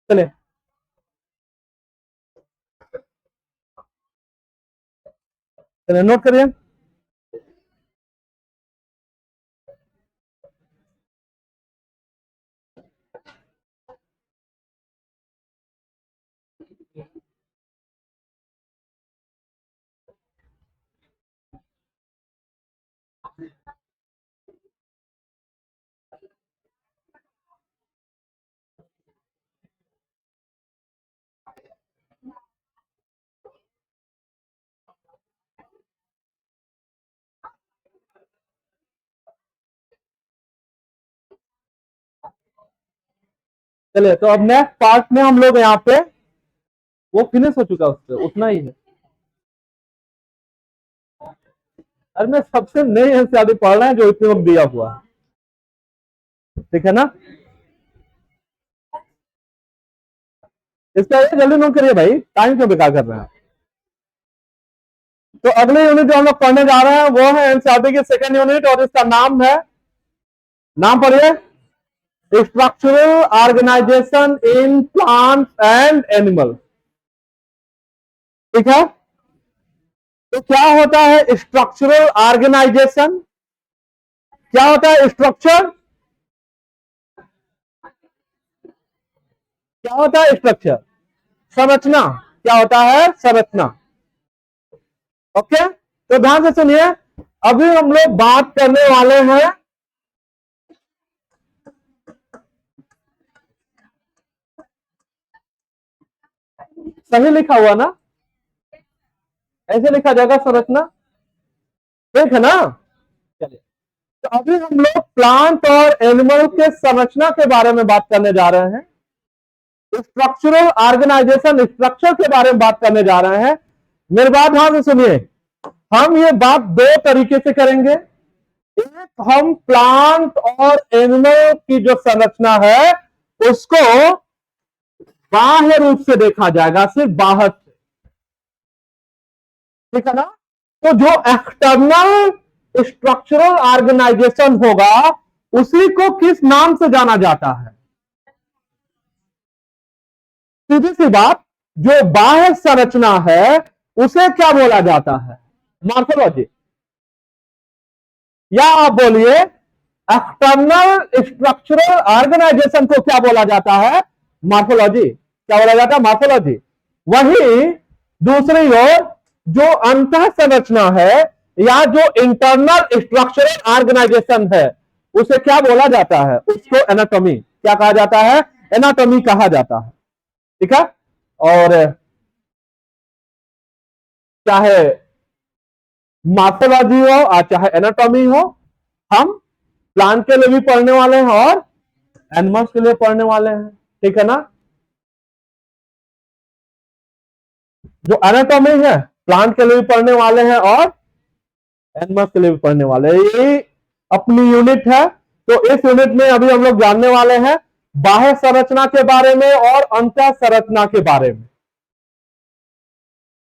चलिए चलिए नोट करिए। चलिए तो अब नेक्स्ट पार्ट में हम लोग यहाँ पे वो फिनिश हो चुका, उससे उतना ही है। अरे मैं सबसे नई एनसीईआरटी पढ़ रहे हैं जो इतने वक्त दिया हुआ है, ठीक है ना। इसका ये जल्दी नोट करिए भाई, टाइम क्यों बेकार कर रहे हैं। तो अगले यूनिट जो हम लोग पढ़ने जा रहे हैं वो है एनसीईआरटी की सेकंड यूनिट, और इसका नाम है, नाम पढ़िए, structural organisation in plants and animal. ठीक है, तो क्या होता है स्ट्रक्चरल ऑर्गेनाइजेशन, क्या होता है स्ट्रक्चर, क्या होता है स्ट्रक्चर, संरचना, क्या होता है संरचना। ओके, तो ध्यान से सुनिए, अभी हम लोग बात करने वाले हैं, सही लिखा हुआ ना, ऐसे लिखा जाएगा संरचना, ठीक है ना। चलिए, तो अभी हम लोग प्लांट और एनिमल के संरचना के बारे में बात करने जा रहे हैं, स्ट्रक्चरल ऑर्गेनाइजेशन स्ट्रक्चर के बारे में बात करने जा रहे हैं। मेरी बात ध्यान से सुनिए, हम ये बात दो तरीके से करेंगे। एक, हम प्लांट और एनिमल की जो संरचना है उसको बाह्य रूप से देखा जाएगा, सिर्फ बाहर से, ठीक है ना। तो जो एक्सटर्नल स्ट्रक्चरल ऑर्गेनाइजेशन होगा उसी को किस नाम से जाना जाता है, सीधी सी बात, जो बाह्य संरचना है उसे क्या बोला जाता है, मॉर्फोलॉजी। या आप बोलिए एक्सटर्नल स्ट्रक्चरल ऑर्गेनाइजेशन को क्या बोला जाता है, मॉर्फोलॉजी। क्या बोला जाता है, मॉर्फोलॉजी। वही दूसरी ओर जो अंतः संरचना है या जो इंटरनल स्ट्रक्चरल ऑर्गेनाइजेशन है उसे क्या बोला जाता है, उसको एनाटॉमी, क्या कहा जाता है, एनाटॉमी कहा जाता है। ठीक है, और चाहे मॉर्फोलॉजी हो और चाहे एनाटॉमी हो, हम प्लांट के लिए भी पढ़ने वाले हैं और एनिमल्स के लिए पढ़ने वाले हैं, ठीक है ना। जो एनाटॉमी है प्लांट के लिए भी पढ़ने वाले हैं और एनिमल्स के लिए भी पढ़ने वाले हैं, यही अपनी यूनिट है। तो इस यूनिट में अभी हम लोग जानने वाले हैं बाह्य संरचना के बारे में और अंतः संरचना के बारे में,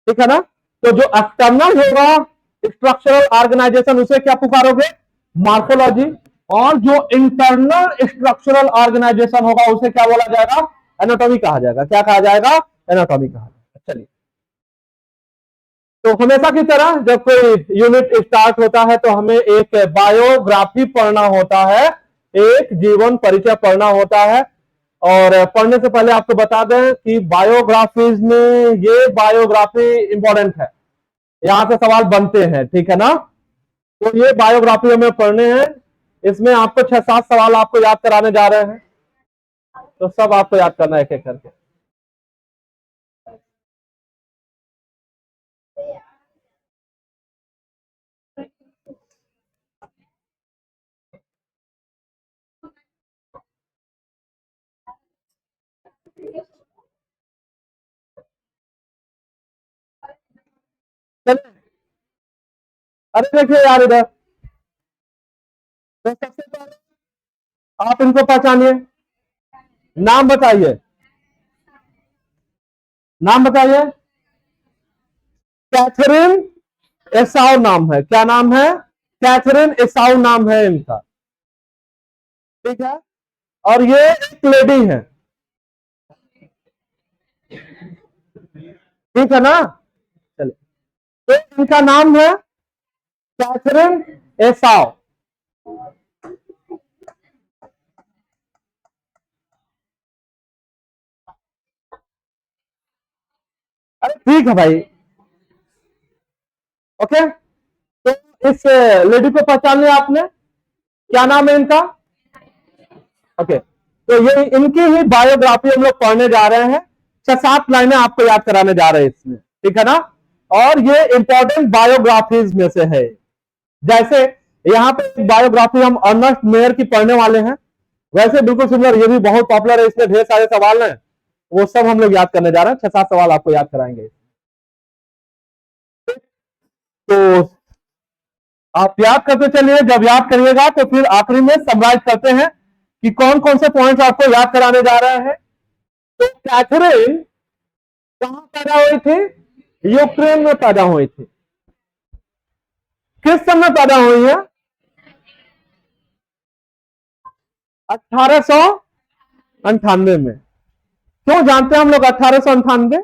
ठीक है ना। तो जो एक्सटर्नल होगा स्ट्रक्चरल ऑर्गेनाइजेशन, उसे क्या पुकारोगे, मॉर्फोलॉजी। और जो इंटरनल स्ट्रक्चरल ऑर्गेनाइजेशन होगा उसे क्या बोला जाएगा, एनाटॉमी कहा जाएगा। क्या कहा जाएगा, एनाटॉमी कहा जाएगा। चलिए, तो हमेशा की तरह जब कोई यूनिट स्टार्ट होता है तो हमें एक बायोग्राफी पढ़ना होता है, एक जीवन परिचय पढ़ना होता है। और पढ़ने से पहले आपको बता दें कि बायोग्राफीज में ये बायोग्राफी इंपॉर्टेंट है, यहां से सवाल बनते हैं, ठीक है ना। तो ये बायोग्राफी हमें पढ़ने हैं, इसमें आपको 6-7 सवाल आपको याद कराने जा रहे हैं, तो सब आपको याद करना है एक एक करके। चलिए, अरे देखिए यार इधर, तो सबसे पहले आप इनको पहचानिए, नाम बताइए, नाम बताइए। कैथरीन एसाउ नाम है, क्या नाम है, कैथरीन एसाउ नाम है इनका, ठीक है। और ये एक लेडी है, ठीक है ना। चलिए, तो इनका नाम है कैथरीन एसाउ। अरे ठीक है भाई, ओके। तो इस लेडी को पहचान लिया आपने, क्या नाम है इनका, ओके। तो ये इनकी ही बायोग्राफी हम लोग पढ़ने जा रहे हैं, 6-7 लाइनें आपको याद कराने जा रहे हैं इसमें, ठीक है ना। और ये इंपॉर्टेंट बायोग्राफीज में से है। जैसे यहाँ पे बायोग्राफी हम अर्नेस्ट मेयर की पढ़ने वाले हैं, वैसे बिल्कुल सिमिलर ये भी बहुत पॉपुलर है, इसमें ढेर सारे सवाल हैं, वो सब हम लोग याद करने जा रहे हैं, 6-7 सवाल आपको याद कराएंगे। तो आप याद करते चलिए, जब याद करिएगा तो फिर आखिरी में समराइज करते हैं कि कौन कौन से पॉइंट्स आपको याद कराने जा रहे हैं। तो कैथरीन कहां पैदा हुई थी, यूक्रेन में पैदा हुई थी। किस समय पैदा हुई है, 1898 में। क्यों जानते हैं हम लोग 1898?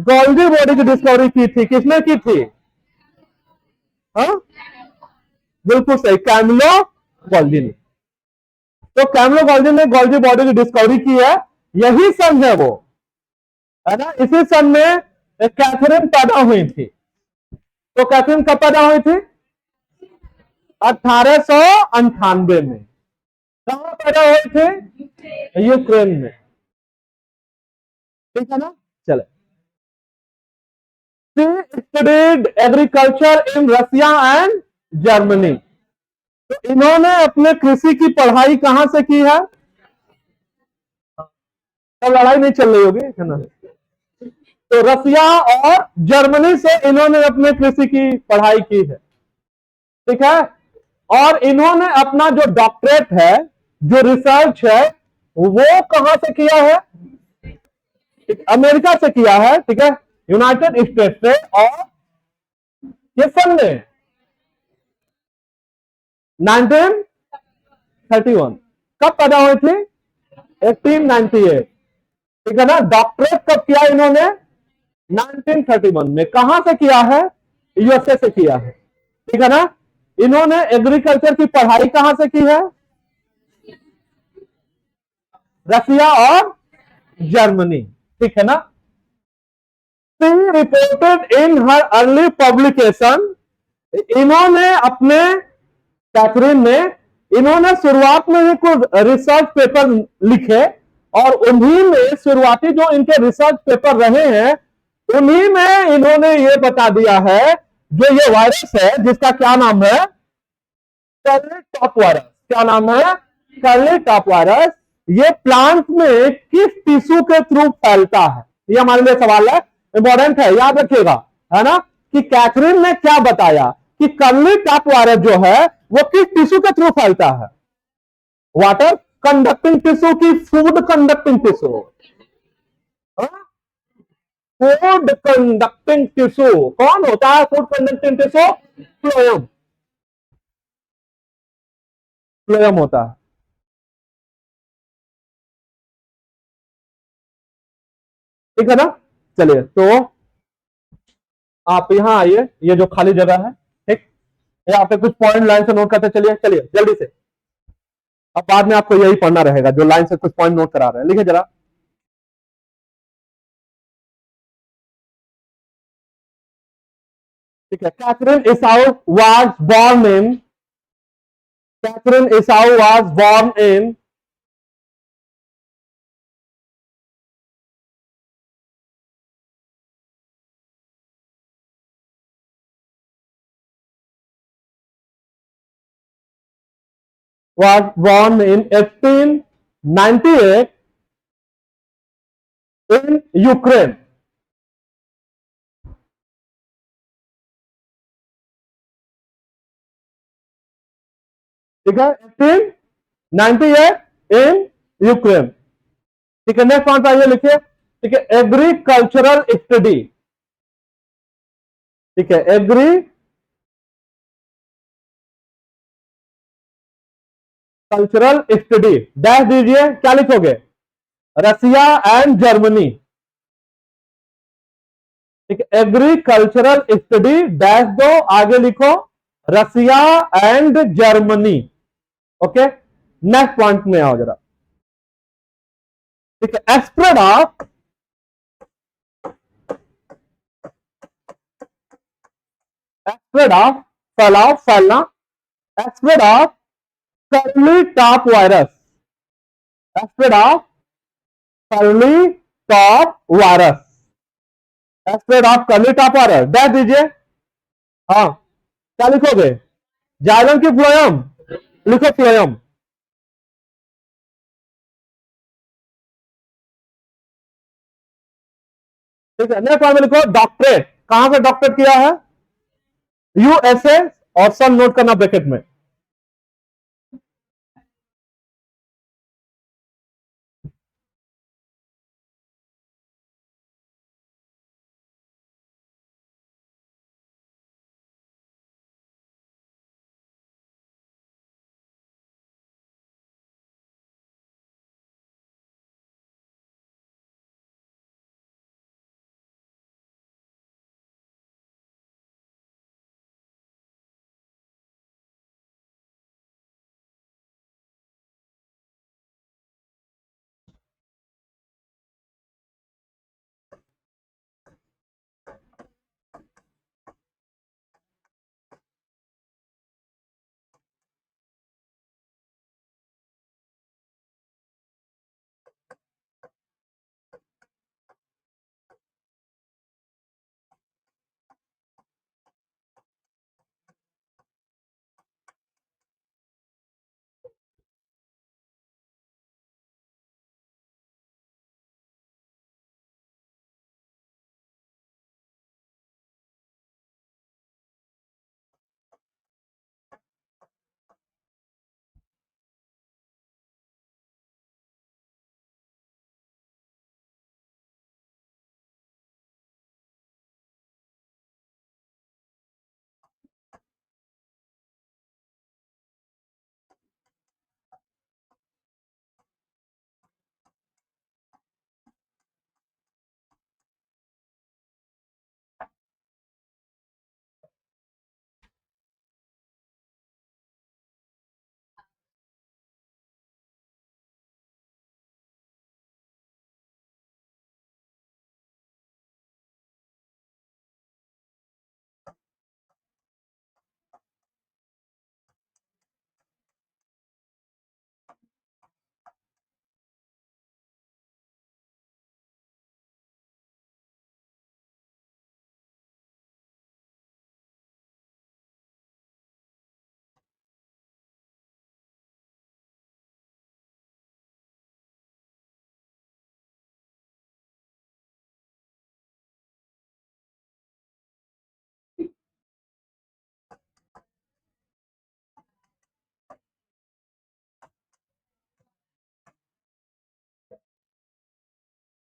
गोल्डी बॉडी की डिस्कवरी की थी, किसने की थी, हाँ बिल्कुल सही, कैमिलो गोल्डी ने। तो कैमिलो गोल्डी ने गोल्डी बॉडी की डिस्कवरी की है, यही सन है वो, है ना। इसी सन में कैथरीन पैदा हुई थी। तो कैथरीन कब पैदा हुई थी, 1898 में। कहां पैदा हुई थी, यूक्रेन में, ठीक है ना। चले, studied agriculture in Russia and Germany. तो इन्होंने अपने कृषि की पढ़ाई कहां से की है, तब लड़ाई नहीं चल रही होगी, है ना। तो रसिया और जर्मनी से इन्होंने अपने कृषि की पढ़ाई की है, ठीक है। और इन्होंने अपना जो डॉक्टरेट है, जो रिसर्च है, वो कहां से किया है, अमेरिका से किया है, ठीक है, यूनाइटेड स्टेट से। और किस सन में, 1931। कब पैदा हुई थी, 1898, ठीक है ना। डॉक्टरेट कब किया इन्होंने, 1931 में। कहां से किया है, यूएसए से किया है, ठीक है ना। इन्होंने एग्रीकल्चर की पढ़ाई कहां से की है, रसिया और जर्मनी, ठीक है ना। She reported in her early publication, इन्होंने अपने, कैथरीन ने, इन्होंने शुरुआत में ही कुछ रिसर्च पेपर लिखे, और उन्हीं में शुरुआती जो इनके रिसर्च पेपर रहे हैं, उन्हीं में इन्होंने ये बता दिया है, जो ये वायरस है जिसका क्या नाम है, कर्ली टॉप वायरस। क्या नाम है, कर्ली टॉप वायरस। ये प्लांट में किस टिश्यू के थ्रू फैलता है, ये हमारे लिए सवाल है, इंपॉर्टेंट है, याद रखिएगा, है ना। कि कैथरीन ने क्या बताया कि कर्ली टॉप वायरस जो है वो किस टिश्यू के थ्रू फैलता है, वाटर कंडक्टिंग टिश्यू की food conducting tissue, food conducting tissue कौन होता है? Food conducting tissue phloem, phloem होता है। ठीक है ना? चलिए, तो आप यहां आइए, ये जो खाली जगह है, ठीक, यहाँ पे कुछ पॉइंट लाइन से नोट करते चलिए, चलिए जल्दी से। अब बाद में आपको यही पढ़ना रहेगा, जो लाइन से कुछ पॉइंट नोट करा रहे हैं, लिखिए जरा। ठीक है, Catherine Esau was born in, Catherine Esau was born in, was born in 1898 in Ukraine. ठीक है, 1898 इन यूक्रेन। ठीक है, नेक्स्ट पॉइंट आइए, लिखिए। ठीक है, एग्रीकल्चरल स्टडी। ठीक है, एग्रीकल्चरल स्टडी, डैश दीजिए, क्या लिखोगे? Russia and Germany. ठीक है, एग्रीकल्चरल स्टडी डैश दो, आगे लिखो Russia and Germany. Okay, next point में आओ जरा। ठीक है, स्प्रेड ऑफ, स्प्रेड ऑफ, फैलाव, फैलना, spread of curly top virus, spread of curly top virus, spread of curly top virus, dash दीजिए। हाँ, क्या लिखोगे? जाइलम की फ्लोएम, लिखो फ्लोएम। ठीक है, नेक्स्ट में लिखो डॉक्टरेट, कहां से डॉक्टरेट किया है? यूएसए, ऑप्शन नोट करना ब्रैकेट में।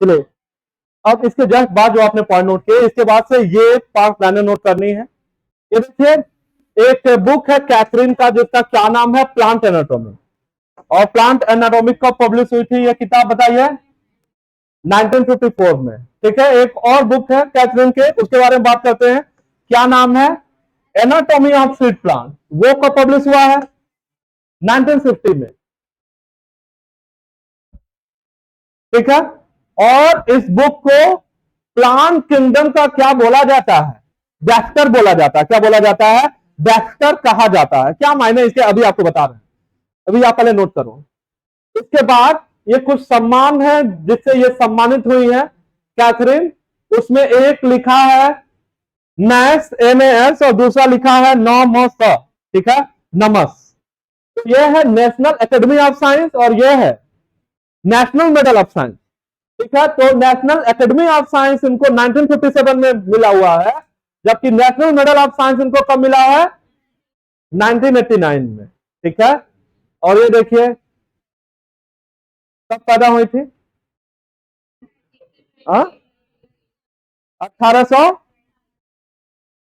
चलिए, अब इसके जस्ट बाद जो आपने पॉइंट नोट किए, इसके बाद से ये पार्ट लाइनें नोट करनी है। ये देखिए, एक बुक है कैथरीन का जिसका क्या नाम है, प्लांट एनाटॉमी। और प्लांट एनाटॉमी कब पब्लिश हुई थी ये किताब बताइए? 1954 में। ठीक है, एक और बुक है कैथरीन के, उसके बारे में बात करते हैं। क्या नाम है? Anatomy of seed plant. वो कब पब्लिश हुआ है? 1950 में। ठीक है, और इस बुक को प्लांट किंगडम का क्या बोला जाता है? बैक्स्टर बोला जाता है। क्या बोला जाता है? बैक्स्टर कहा जाता है। क्या मायने इसके अभी आपको बता रहे हैं, अभी आप पहले नोट करो। इसके बाद ये कुछ सम्मान है जिससे ये सम्मानित हुई है कैथरीन। उसमें एक लिखा है नैस, NAS, और दूसरा लिखा है नॉमस। ठीक है, नमस। तो यह है नेशनल एकेडमी ऑफ साइंस और यह है नेशनल मेडल ऑफ साइंस। ठीक है, तो नेशनल एकेडमी ऑफ साइंस इनको 1957 में मिला हुआ है, जबकि नेशनल मेडल ऑफ साइंस इनको कब मिला है? 1989 में। ठीक है, और ये देखिए कब पैदा हुई थी?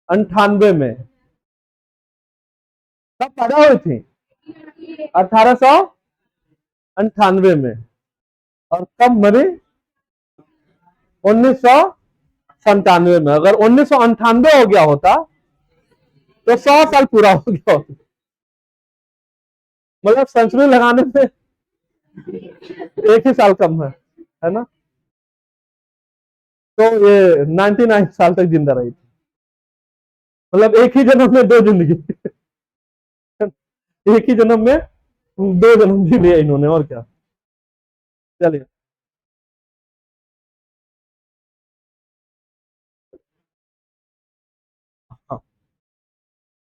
1898 में। कब पैदा हुई थी? 1898 में। और कब मरी? 1997 में। अगर 1998 हो गया होता तो 100 साल पूरा हो गया होता। मतलब सेंचुरी लगाने में एक ही साल कम है ना? तो ये 99 साल तक जिंदा रही थी। मतलब एक ही जन्म में दो जिंदगी एक ही जन्म में दो जन्म जी लिया इन्होंने, और क्या। चलिए, हाँ,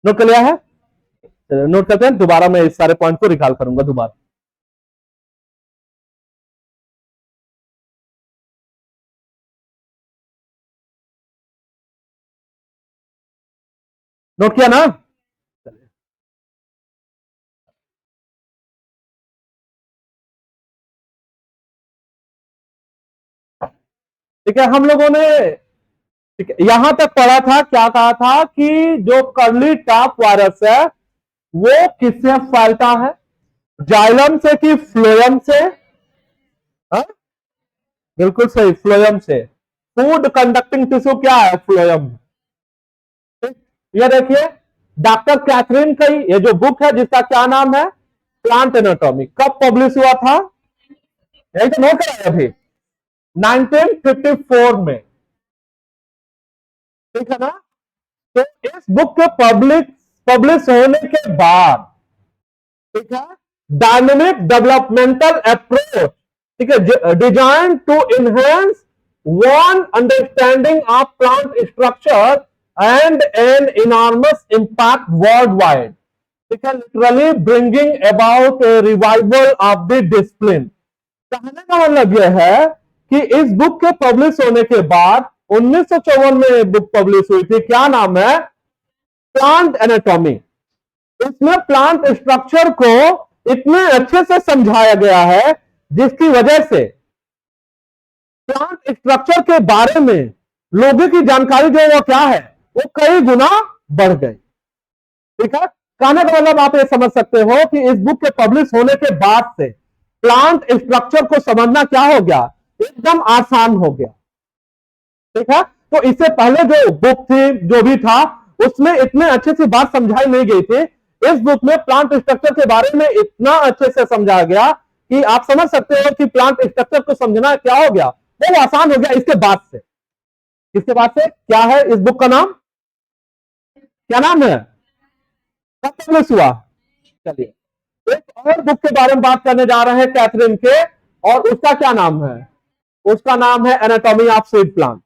नोट कर लिया है? चलिए नोट करते हैं, दोबारा मैं इस सारे पॉइंट को रिकॉल करूंगा दोबारा। नोट किया ना? ठीक है, हम लोगों ने ठीक है यहां तक पढ़ा था, क्या कहा था कि जो कर्ली टॉप वायरस है वो किससे फैलता है? जाइलम से कि फ्लोएम से? हा? बिल्कुल सही, फ्लोएम से। फूड कंडक्टिंग टिश्यू क्या है? फ्लोएम। ये देखिए, डॉक्टर कैथरीन का ये जो बुक है जिसका क्या नाम है? Plant anatomy. कब पब्लिश हुआ था? यही तो नोट कराया अभी, 1954 में। ठीक है ना? तो इस बुक के पब्लिश होने के बाद, ठीक है, डायनेमिक डेवलपमेंटल अप्रोच, ठीक है, design to enhance one understanding of plant structure and an enormous impact world wide. ठीक है, literally bringing about revival of the discipline. कहने का मतलब यह है कि इस बुक के पब्लिश होने के बाद 1954 में बुक पब्लिश हुई थी। क्या नाम है? Plant anatomy. इसमें प्लांट स्ट्रक्चर को इतने अच्छे से समझाया गया है जिसकी वजह से प्लांट स्ट्रक्चर के बारे में लोगों की जानकारी जो वो क्या है, वो कई गुना बढ़ गई। ठीक है, कहने का मतलब आप ये समझ सकते हो कि इस बुक के पब्लिश होने के बाद से प्लांट स्ट्रक्चर को समझना क्या हो गया? एकदम आसान हो गया। ठीक है, तो इससे पहले जो बुक थी, जो भी था, उसमें इतने अच्छे से बात समझाई नहीं गई थी। इस बुक में प्लांट स्ट्रक्चर के बारे में इतना अच्छे से समझाया गया कि आप समझ सकते हो कि प्लांट स्ट्रक्चर को समझना क्या हो गया, वो आसान हो गया इसके बाद से। इसके बाद से क्या है इस बुक का नाम? क्या नाम है? कब पब्लिश हुआ? चलिए, एक और बुक के बारे में बात करने जा रहे हैं कैथरीन के, और उसका क्या नाम है? उसका नाम है एनाटॉमी ऑफ सीड प्लांट।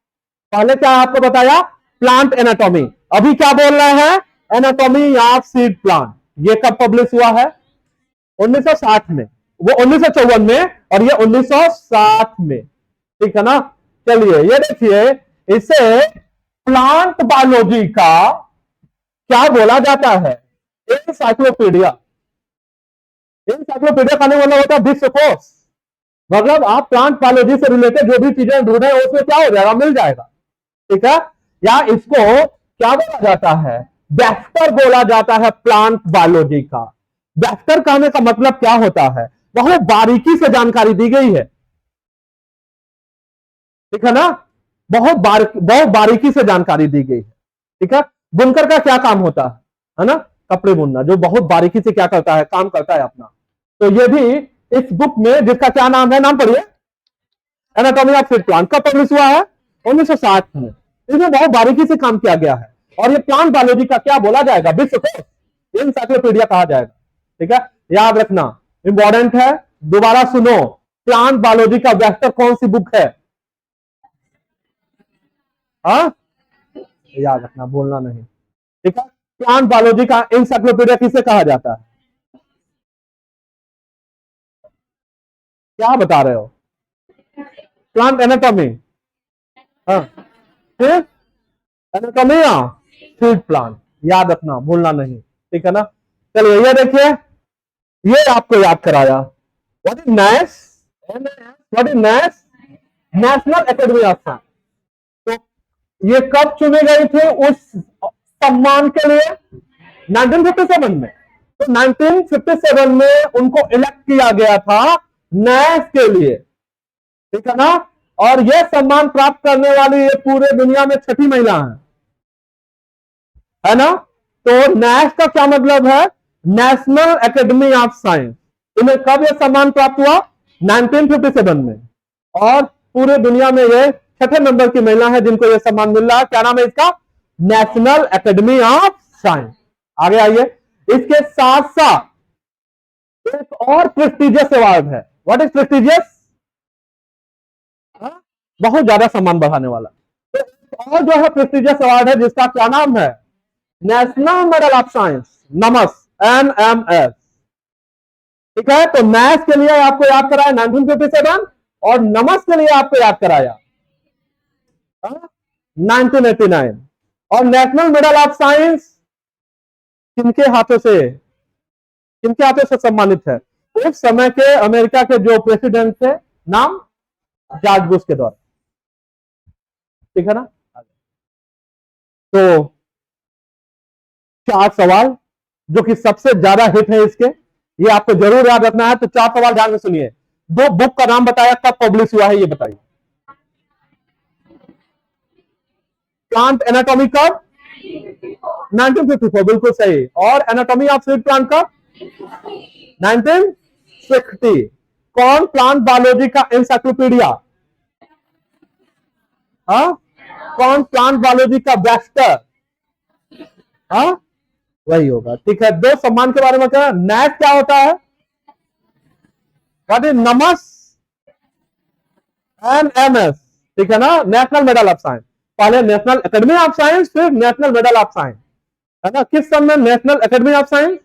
पहले क्या आपको बताया? Plant anatomy. अभी क्या बोल रहे हैं? Anatomy of seed plant. ये कब पब्लिश हुआ है? 1960 में। वो 1954 में और ये 1960 में। ठीक है ना? चलिए, ये देखिए, इसे प्लांट बायोलॉजी का क्या बोला जाता है? एनसाइक्लोपीडिया। एनसाइक्लोपीडिया का मतलब होता है विश्वकोश। मतलब आप प्लांट बायोलॉजी से रिलेटेड जो भी चीजें ढूंढे उसमें क्या हो जाएगा, मिल जाएगा। ठीक है, या इसको क्या बोला जाता है, वेक्टर बोला जाता है प्लांट बायोलॉजी का। वेक्टर कहने का मतलब क्या होता है, बहुत बारीकी से जानकारी दी गई है। ठीक है ना, बहुत बारीकी से जानकारी दी गई है। ठीक है, बुनकर का क्या काम होता है ना, कपड़े बुनना, जो बहुत बारीकी से क्या करता है, काम करता है अपना। तो ये भी इस बुक में, जिसका क्या नाम है, नाम पढ़िए, एनाटॉमी ऑफ सीड प्लांट, कब पब्लिश हुआ है, 1960 में। इसमें बहुत बारीकी से काम किया गया है, और ये प्लांट बायोलॉजी का क्या बोला जाएगा, विश्व को एनसाइक्लोपीडिया कहा जाएगा। ठीक है, याद रखना, इंपॉर्टेंट है, दोबारा सुनो, प्लांट बायोलॉजी का वेक्टर कौन सी बुक है, हाँ याद रखना, बोलना नहीं। ठीक है, प्लांट बायोलॉजी का एनसाइक्लोपीडिया किसे कहा जाता है, क्या बता रहे हो, प्लांट एनाटॉमी, हाँ फिर एनाटॉमी या सीड प्लांट, याद रखना, भूलना नहीं। ठीक है ना, चलिए ये देखिए, ये आपको याद कराया, what is Nash, what is Nash, national academy of science. तो ये कब चुने गए थे उस सम्मान के लिए, 1957 में। तो 1957 में उनको इलेक्ट किया गया था नैश के लिए। ठीक है ना, और यह सम्मान प्राप्त करने वाली ये पूरे दुनिया में छठी महिला है ना। तो नैश का क्या मतलब है, नेशनल एकेडमी ऑफ साइंस। इन्हें कब यह सम्मान प्राप्त हुआ, 1957 में, और पूरे दुनिया में ये छठे नंबर की महिला है जिनको यह सम्मान मिल रहा है। क्या नाम है इसका, नेशनल एकेडमी ऑफ साइंस। आगे आइए, इसके साथ साथ एक और प्रेस्टिजियस अवार्ड है, व्हाट इज प्रेस्टिजियस, बहुत ज्यादा सम्मान बढ़ाने वाला। तो और जो है प्रेस्टिजियस अवार्ड है जिसका क्या नाम है, नेशनल मेडल ऑफ साइंस, नमस, NMS। ठीक है, तो नैश के लिए आपको याद कराया 1957, और नमस के लिए आपको याद कराया 1989। और नेशनल मेडल ऑफ साइंस किनके हाथों से सम्मानित है, उस समय के अमेरिका के जो प्रेसिडेंट थे, नाम जॉर्ज बुश के द्वारा। ठीक है ना, तो 4 सवाल जो कि सबसे ज्यादा हिट है इसके, ये आपको जरूर याद रखना है। तो 4 सवाल ध्यान में सुनिए, 2 बुक का नाम बताया, कब पब्लिश हुआ है ये बताइए, प्लांट एनाटॉमी कब, 1954, बिल्कुल सही। और एनाटॉमी ऑफ सीड प्लांट कब, 1960। कौन प्लांट बायोलॉजी का एनसाइक्लोपीडिया, हाँ, कौन प्लांट बायोलॉजी का वेक्टर, हाँ वही होगा। ठीक है, 2 सम्मान के बारे में क्या, नैश क्या होता है, व्हाट इज नमस, NMS। ठीक है ना, नेशनल मेडल ऑफ साइंस, पहले नेशनल एकेडमी ऑफ साइंस, फिर नेशनल मेडल ऑफ साइंस, है ना। किस सन में नेशनल एकेडमी ऑफ साइंस,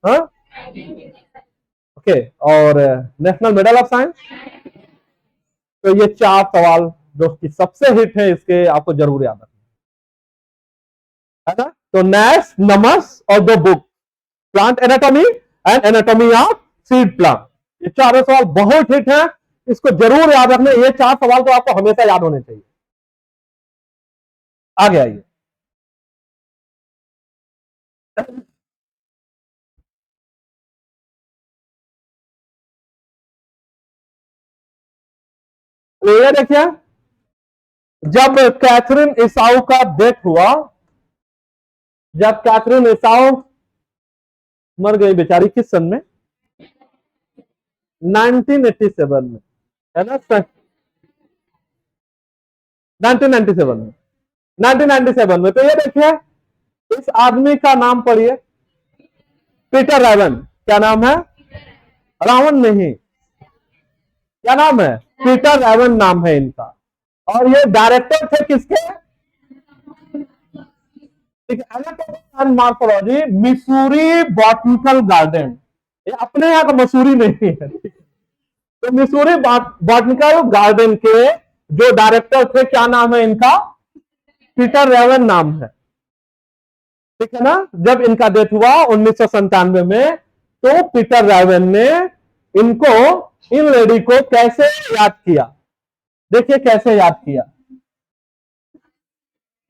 हाँ ओके, और नेशनल मेडल ऑफ साइंस। तो ये 4 सवाल जो कि सबसे हिट है इसके, आपको जरूर याद रखना है ना। तो नैश, नमस और 2 book, plant anatomy and anatomy of seed plant, ये 4 सवाल बहुत हिट है, इसको जरूर याद रखना। ये 4 सवाल तो आपको हमेशा याद होने चाहिए। आगे आइए, तो ये देखिए, जब कैथरीन ईसाऊ का डेथ हुआ, जब कैथरीन ईसाऊ मर गई बेचारी, किस सन में, 1987 में, है ना, 1997 में, 1997 में। तो ये देखिए, इस आदमी का नाम पढ़िए, पीटर रावण। क्या नाम है, रावण नहीं, क्या नाम है, पीटर रावण नाम है इनका। और ये डायरेक्टर थे किसके, anatomy and morphology, Missouri botanical garden. ये अपने यहाँ का मसूरी नहीं है। तो मिसूरी बॉटनिकल गार्डन के जो डायरेक्टर थे, क्या नाम है इनका, पीटर रावण नाम है। ठीक है ना, जब इनका डेथ हुआ 1997 में, तो पीटर रावण ने इनको इन लेडी को कैसे याद किया? देखिए कैसे याद किया,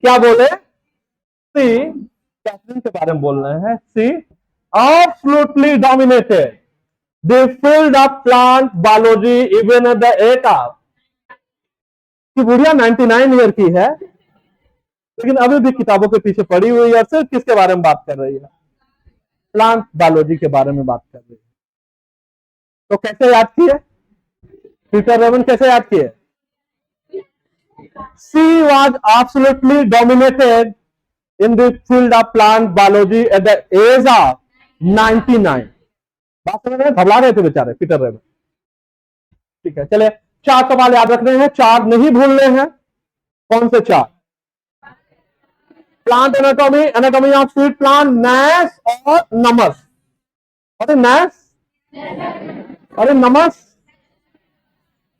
क्या बोले? सी, कैथरीन के बारे में बोल रहे हैं। सी absolutely dominated. They filled up plant biology even at the age of, कि बुढ़िया 99 ईयर की है लेकिन अभी भी किताबों के पीछे पड़ी हुई है। सिर्फ किसके बारे में बात कर रही है? प्लांट बायोलॉजी के बारे में बात कर रही है। तो कैसे याद किए? पीटर रेमन कैसे याद किए? She was absolutely dominated in the field of plant biology at the age of 99. बात समझ रहे? घबरा रहे थे बेचारे पीटर रेमन। ठीक है, चलिए 4 सवाल याद रखने हैं, 4 नहीं भूलने हैं। कौन से 4? Plant anatomy, anatomy of seed plant, Nash और नमस। अरे नैश, अरे नमस।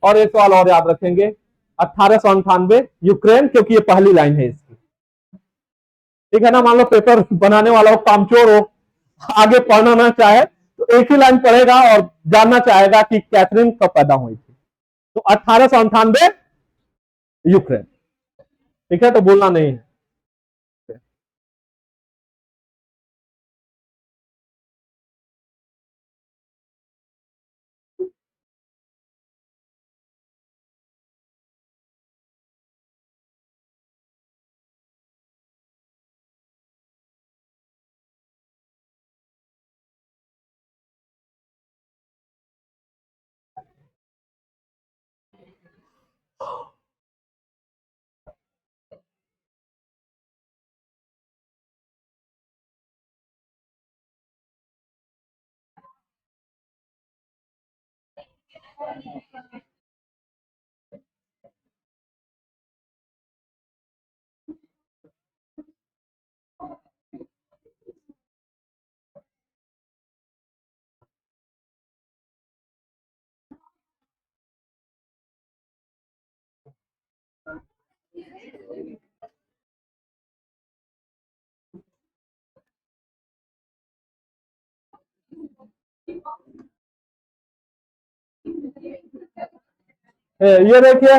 और एक सवाल और याद रखेंगे, 1898 यूक्रेन, क्योंकि ये पहली लाइन है इसकी। ठीक है ना, मान लो पेपर बनाने वाला हो कामचोर हो, आगे पढ़ना ना चाहे तो एक ही लाइन पढ़ेगा और जानना चाहेगा कि कैथरीन कब पैदा हुई थी। तो 1898 यूक्रेन। ठीक है, तो बोलना नहीं है। ये देखिए,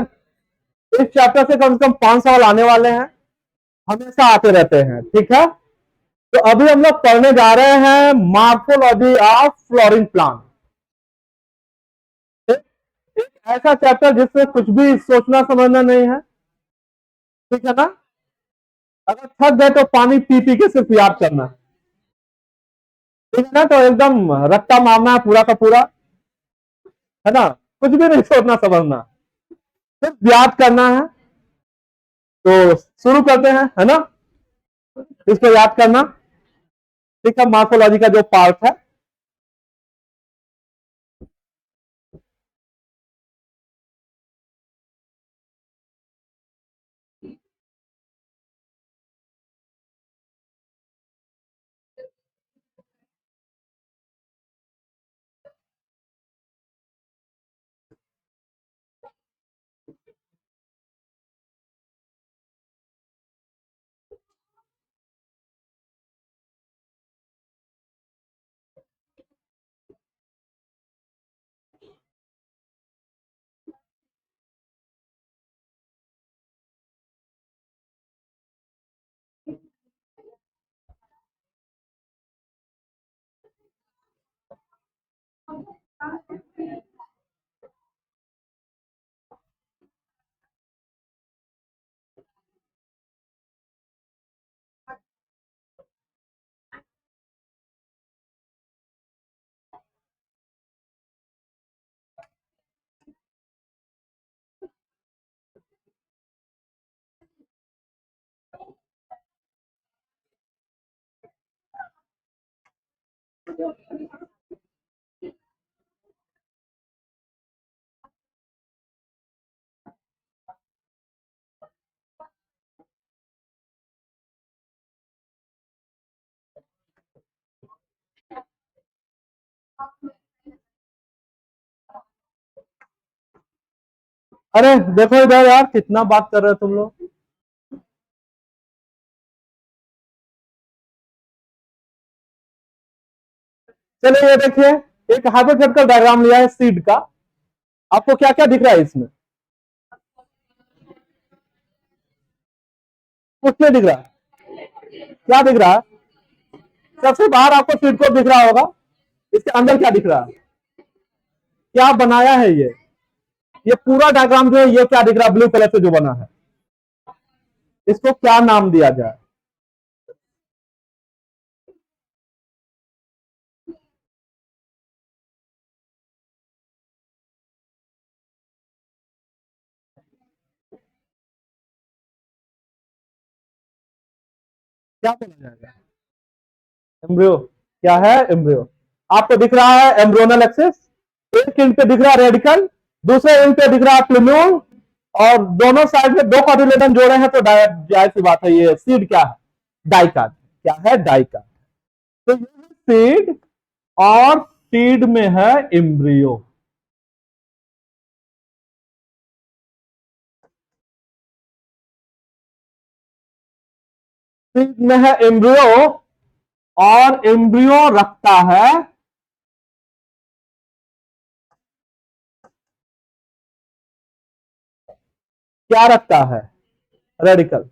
इस चैप्टर से कम 5 सवाल आने वाले हैं, हमेशा आते रहते हैं। ठीक है, तो अभी हम लोग पढ़ने जा रहे हैं मार्फोलॉजी ऑफ फ्लोरिंग प्लांट। एक ऐसा चैप्टर जिससे कुछ भी सोचना समझना नहीं है। ठीक है ना, अगर थक गए तो पानी पी पी के सिर्फ याद करना। ठीक है ना, तो एकदम रट्टा मारना है पूरा का पूरा, है ना, कुछ भी नहीं सोचना समझना, सिर्फ याद करना है। तो शुरू करते हैं, है ना, इसको याद करना। ठीक है, मार्फोलॉजी का जो पार्ट है। अरे देखो इधर यार, कितना बात कर रहे हो तुम लोग। चलिए ये देखिए, एक हाइपोथेटिकल डायग्राम लिया है सीड का। आपको क्या क्या दिख रहा है इसमें? कुछ नहीं दिख रहा। क्या दिख रहा है? सबसे बाहर आपको सीट कोड दिख रहा होगा। इसके अंदर क्या दिख रहा है? क्या बनाया है ये पूरा डायग्राम जो है, ये क्या दिख रहा है ब्लू कलर से जो बना है? इसको क्या नाम दिया जाए? क्या बोला जाएगा? एम्ब्रियो। क्या है एम्ब्रियो? आपको दिख रहा है एम्ब्रियोनल एक्सिस। एक एंड पे दिख रहा है रेडिकल, दूसरे एंड पे दिख रहा है प्लूम्यूल, और दोनों साइड में दो कॉर्डिलेटन जोड़े हैं, तो जाहिर सी बात है ये सीड क्या है? डाइकाट। क्या है? डाइकाट। तो ये सीड, और सीड में है एम्ब्रियो। सीड में है एम्ब्रियो, और एम्ब्रियो रखता है क्या? रखता है रेडिकल।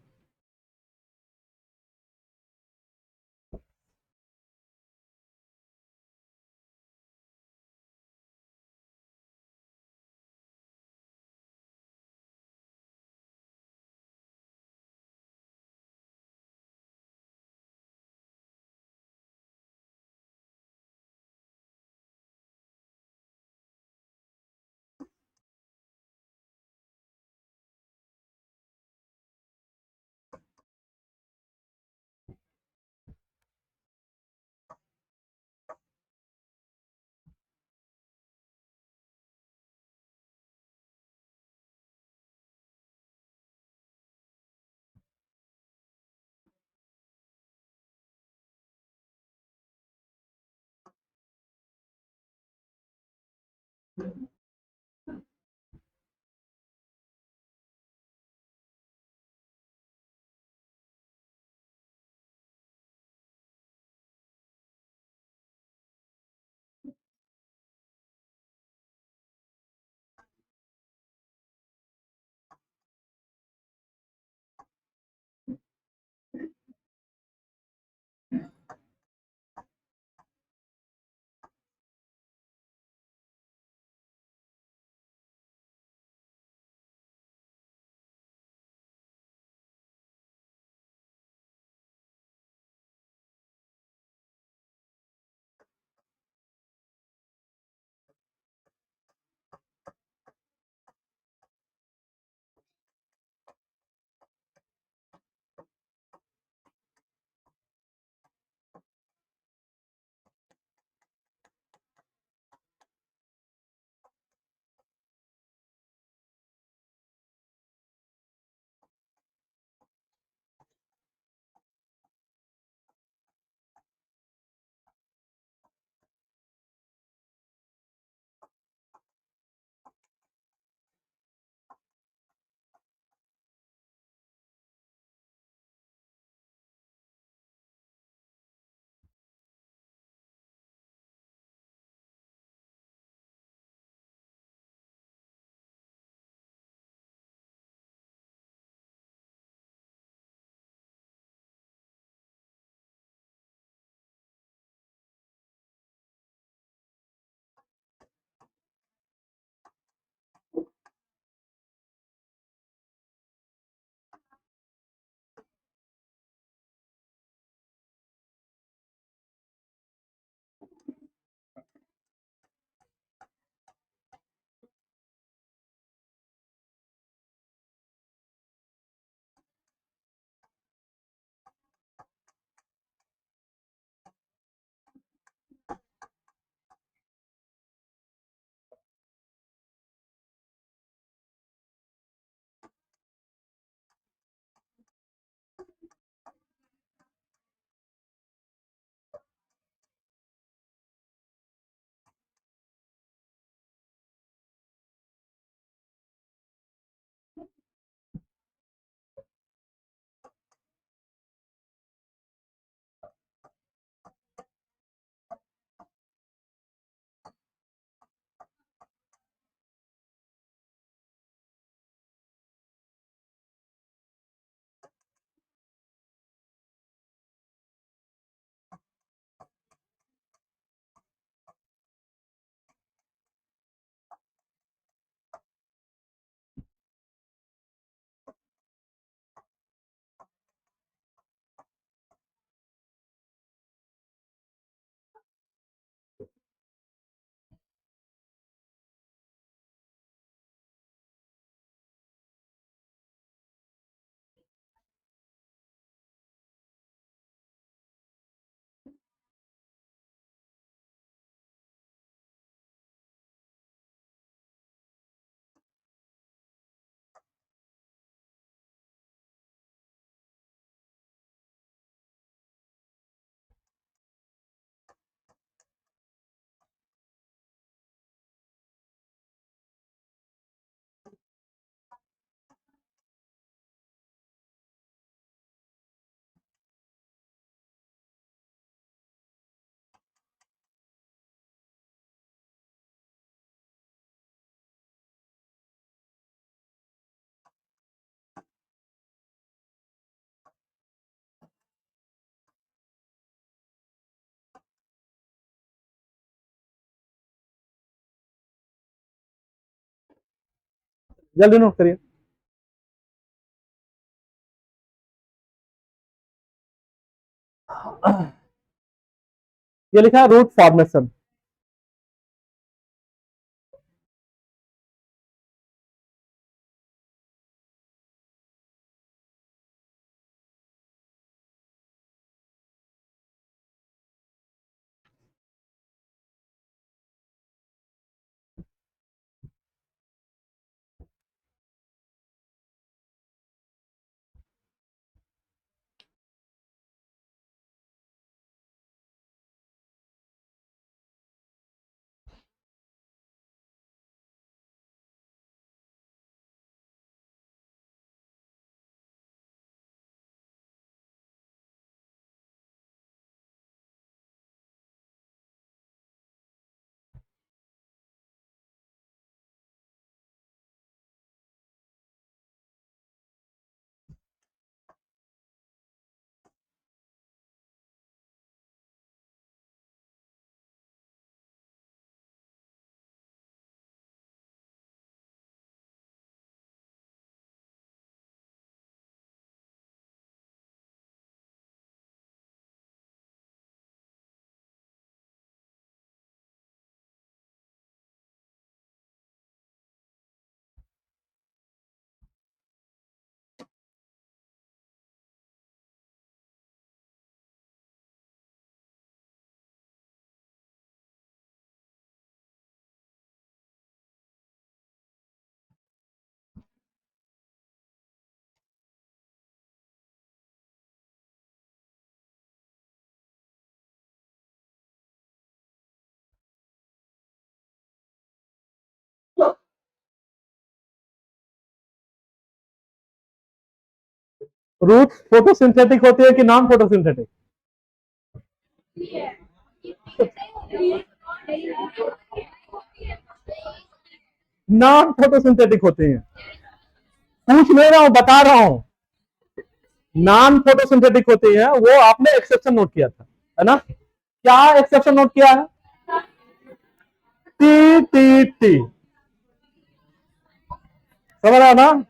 जल्दी नोट करिए। ये लिखा है रूट फॉर्मेशन। रूट फोटोसिंथेटिक होती है कि नॉन फोटोसिंथेटिक? नॉन फोटोसिंथेटिक होते हैं। पूछ ले रहा हूं, बता रहा हूं, नॉन फोटोसिंथेटिक होती है। वो आपने एक्सेप्शन नोट किया था, है ना? क्या एक्सेप्शन नोट किया है? T T T. समझ रहा ना?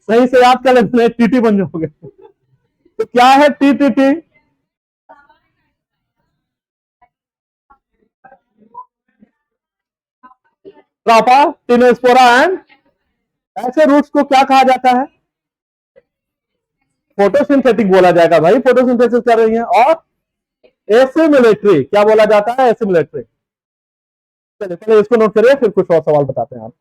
सही से याद कर लेते, टीटी बन जाओगे। तो क्या है T T T? Trapa, Tinospora and, ऐसे रूट्स को क्या कहा जाता है? फोटोसिंथेटिक बोला जाएगा भाई, फोटोसिंथेसिस कर रही है। और एसिमिलेटरी क्या बोला जाता है? एसिमिलेटरी। चलिए पहले इसको नोट करिए, फिर कुछ और सवाल बताते हैं आप।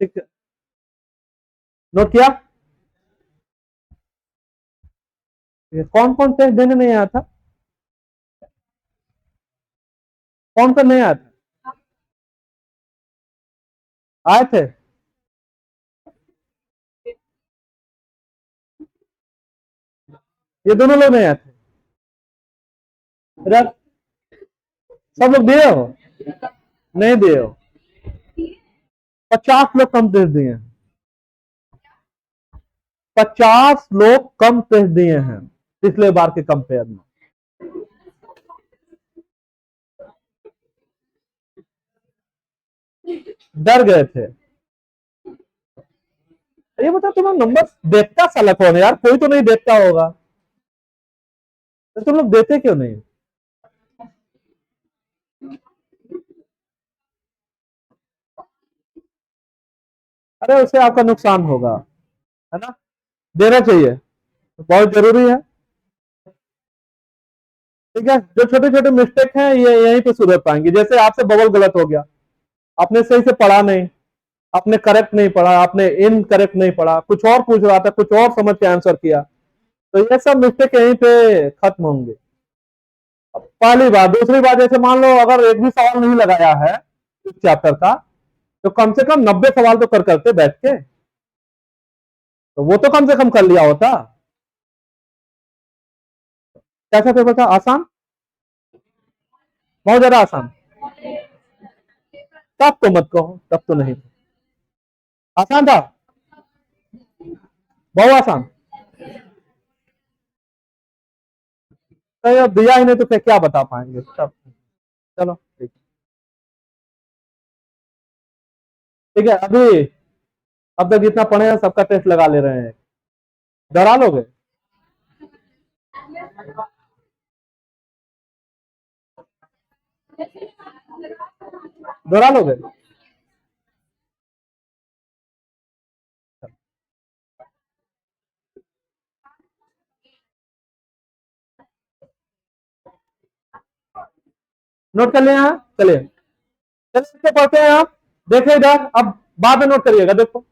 ठीक है, नोट किया? कौन कौन टेस्ट देने नहीं आया था? कौन कौन नहीं आया था? आए थे? ये दोनों लोग नहीं आए थे? इधर सब लोग दिए हो? नहीं दिए हो? 50 लोग कम टेस्ट दिए हैं। 50 लोग कम टेस्ट दिए हैं पिछले बार के कंपेयर में। डर गए थे। ये बता, तुम्हें नंबर देखता साला कौन है यार? कोई तो नहीं देखता होगा, तो तुम लोग देते क्यों नहीं? अरे उससे आपका नुकसान होगा, है ना? देना चाहिए, बहुत जरूरी है। ठीक है, जो छोटे छोटे मिस्टेक हैं ये यहीं पे सुधर पाएंगे। जैसे आपसे बबल गलत हो गया, आपने सही से पढ़ा नहीं, आपने करेक्ट नहीं पढ़ा, आपने इनकरेक्ट नहीं पढ़ा, कुछ और पूछ रहा था, कुछ और समझ के आंसर किया, तो ये सब मिस्टेक यहीं पे खत्म होंगे। पहली बात। दूसरी बात, जैसे मान लो अगर एक भी सवाल नहीं लगाया है इस चैप्टर का, तो कम से कम 90 सवाल तो कर करते बैठ के, तो वो तो कम से कम कर लिया होता। कैसा पेपर था? आसान? बहुत ज्यादा आसान? तब तो मत कहो, तब तो नहीं। आसान था, बहुत आसान। तो अब दिया ही नहीं तो फिर क्या बता पाएंगे सब। चलो ठीक, ठीक है। अभी अब तक जितना पढ़े हैं सबका टेस्ट लगा ले रहे हैं, डरा लोगे? डरा लोगे? नोट कर लिया? चलिए चलिए इसको पढ़ते हैं। आप देखिए इधर, अब बाद में नोट करिएगा। देखो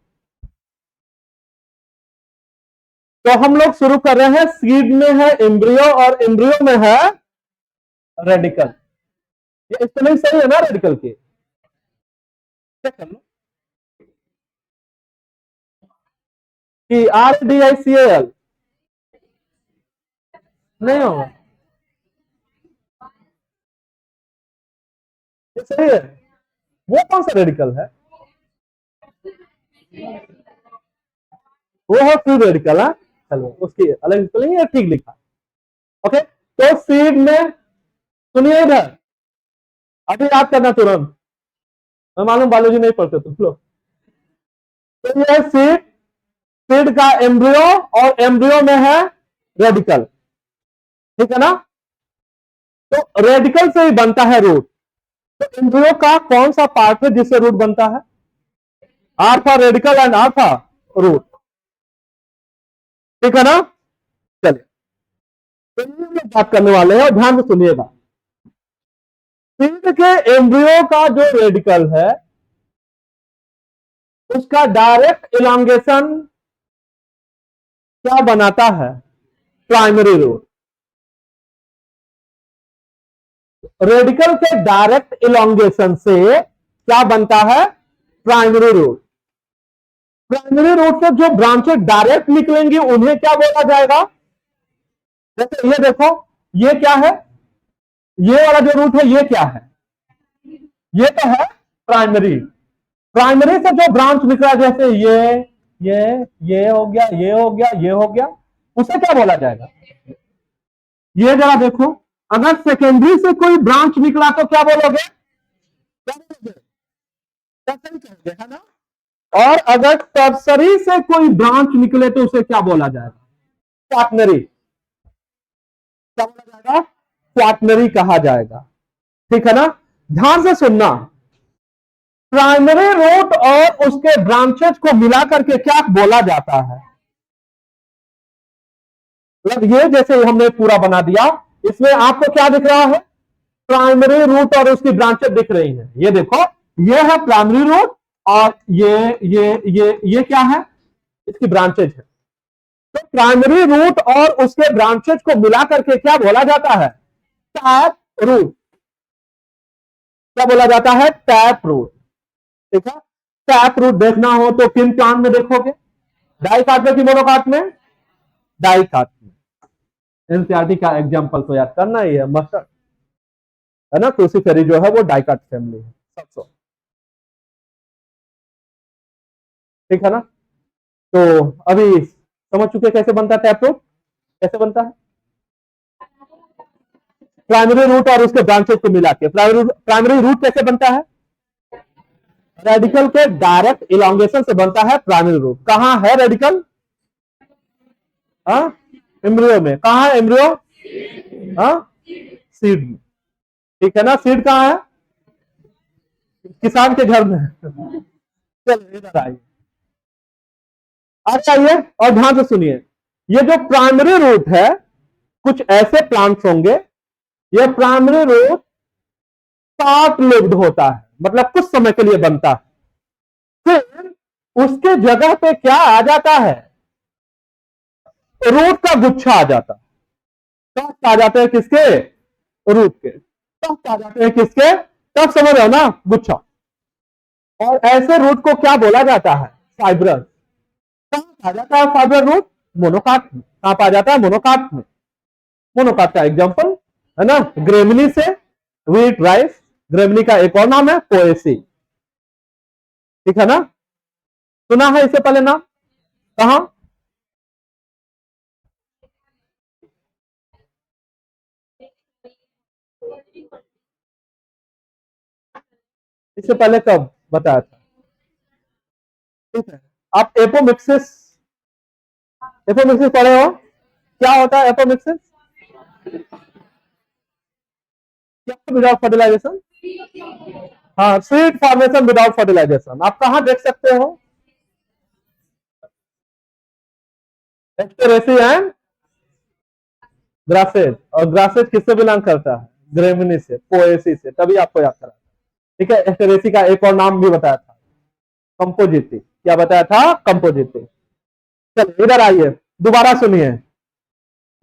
तो हम लोग शुरू कर रहे हैं, सीड में है एम्ब्रियो और एम्ब्रियो में है रेडिकल। ये स्पेलिंग सही है ना रेडिकल की? चेक कर लो कि RDICAL नहीं होगा, ये सही है। वो कौन सा रेडिकल है? वो है फ्री रेडिकल है। चलो उसकी अलग स्पेलिंग है, ठीक लिखा। ओके तो सीड में, सुनिए इधर, अभी याद करना तुरंत। मैं मालूम बायोलॉजी नहीं पढ़ते तुम लोग। तो ये सीड, सीड का एम्ब्रियो और एम्ब्रियो में है रेडिकल, ठीक है ना? तो रेडिकल से ही बनता है रूट। तो एम्ब्रियो का कौन सा पार्ट है जिससे रूट बनता है? Are radicle and are root, ठीक है ना? चलिए तो ये हम लोग बात करने वाले हैं और ध्यान से सुनिएगा। सीड के एम्ब्रियो का जो रेडिकल है उसका डायरेक्ट इलांगेशन क्या बनाता है? Primary root. रेडिकल के डायरेक्ट इलांगेशन से क्या बनता है? Primary root. प्राइमरी रूट से जो ब्रांचेस डायरेक्ट निकलेंगी उन्हें क्या बोला जाएगा? जैसे ये देखो, ये क्या है? ये वाला जो रूट है ये क्या है? ये तो है प्राइमरी। प्राइमरी से जो ब्रांच निकला, जैसे ये ये हो गया, ये हो गया, ये हो गया, उसे क्या बोला जाएगा? ये जरा देखो, अगर सेकेंडरी से कोई ब्रांच निकला तो क्या बोलोगे? क्या बोलोगे? टर्सरी कहोगे, है ना? और अगर टर्सरी से कोई ब्रांच निकले तो उसे क्या बोला जाएगा? क्वाटनरी। क्या बोला जाएगा? क्वाटनरी कहा जाएगा, ठीक है ना? ध्यान से सुनना, प्राइमरी रूट और उसके ब्रांचेस को मिलाकर के क्या बोला जाता है? मतलब ये जैसे हमने पूरा बना दिया, इसमें आपको क्या दिख रहा है? प्राइमरी रूट और उसकी ब्रांचेस दिख रही हैं। ये देखो, ये है प्राइमरी रूट और ये क्या है? इसकी ब्रांचेज है। तो प्राइमरी रूट और उसके ब्रांचेज को मिला करके क्या बोला जाता है? Tap root. क्या बोला जाता है? टैप रूट, ठीक है? टैप रूट देखना हो तो किन प्लांट में देखोगे? डाइकाट में कि मोनोकाट में? डाइकाट में। एनसीईआरटी का एग्जांपल तो याद करना ही है, मस्टर्ड है ना, क्रूसीफेरी जो है वो डाइकाट फैमिली है सबसे, ठीक है ना? तो अभी समझ चुके कैसे बनता है टैप रूट, कैसे बनता है? प्राइमरी रूट और उसके ब्रांचेस को मिला के प्राइमरी रूट कैसे बनता है? रेडिकल के डायरेक्ट इलांगेशन से बनता है प्राइमरी रूट। कहां है रेडिकल? एम्ब्रियो में। कहां है एम्ब्रियो? सीड में, ठीक है ना? सीड कहां है? किसान के घर में। चलो इधर आइए, अच्छा आइए और ध्यान से सुनिए। ये जो प्राइमरी रूट है, कुछ ऐसे प्लांट्स होंगे, ये प्राइमरी रूट शॉर्ट लिव्ड होता है, मतलब कुछ समय के लिए बनता है, फिर उसके जगह पे क्या आ जाता है? रूट का गुच्छा आ जाता है। टॉप आ जाते हैं किसके? रूट के। टॉप आ जाते हैं किसके? तब समझ रहे हो ना, गुच्छा। और ऐसे रूट को क्या बोला जाता है? फाइब्रस। कहां आ जाता है फाइबर रूट? मोनोकाट में। कहां आ जाता है? मोनोकाट में। मोनोकाट का एग्जांपल है ना, ग्रेमिनी से व्हीट राइस। ग्रेमिनी का एक और नाम है पोएसी, ठीक है ना? सुना है इससे पहले नाम? कहा? इससे पहले कब बताया था? ठीक है, आप एपोमिक्सिस, एपोमिक्सिस पढ़े हो? क्या होता है एपोमिक्सिस? क्या विदाउट फर्टिलाइजेशन? हाँ, सीड फॉर्मेशन विदाउट फर्टिलाइजेशन। आप कहां देख सकते हो? एक्सटेरेसी एंड ग्रासेज। और ग्रासेज किससे बिलोंग करता है? ग्रेमिनी से, पोएसी से, तभी आपको याद करा। ठीक है, एक्सटेरेसी का एक और नाम भी बताया था, कंपोजिटी। क्या बताया था? कंपोजिटी। चलिए इधर आइए, दोबारा सुनिए।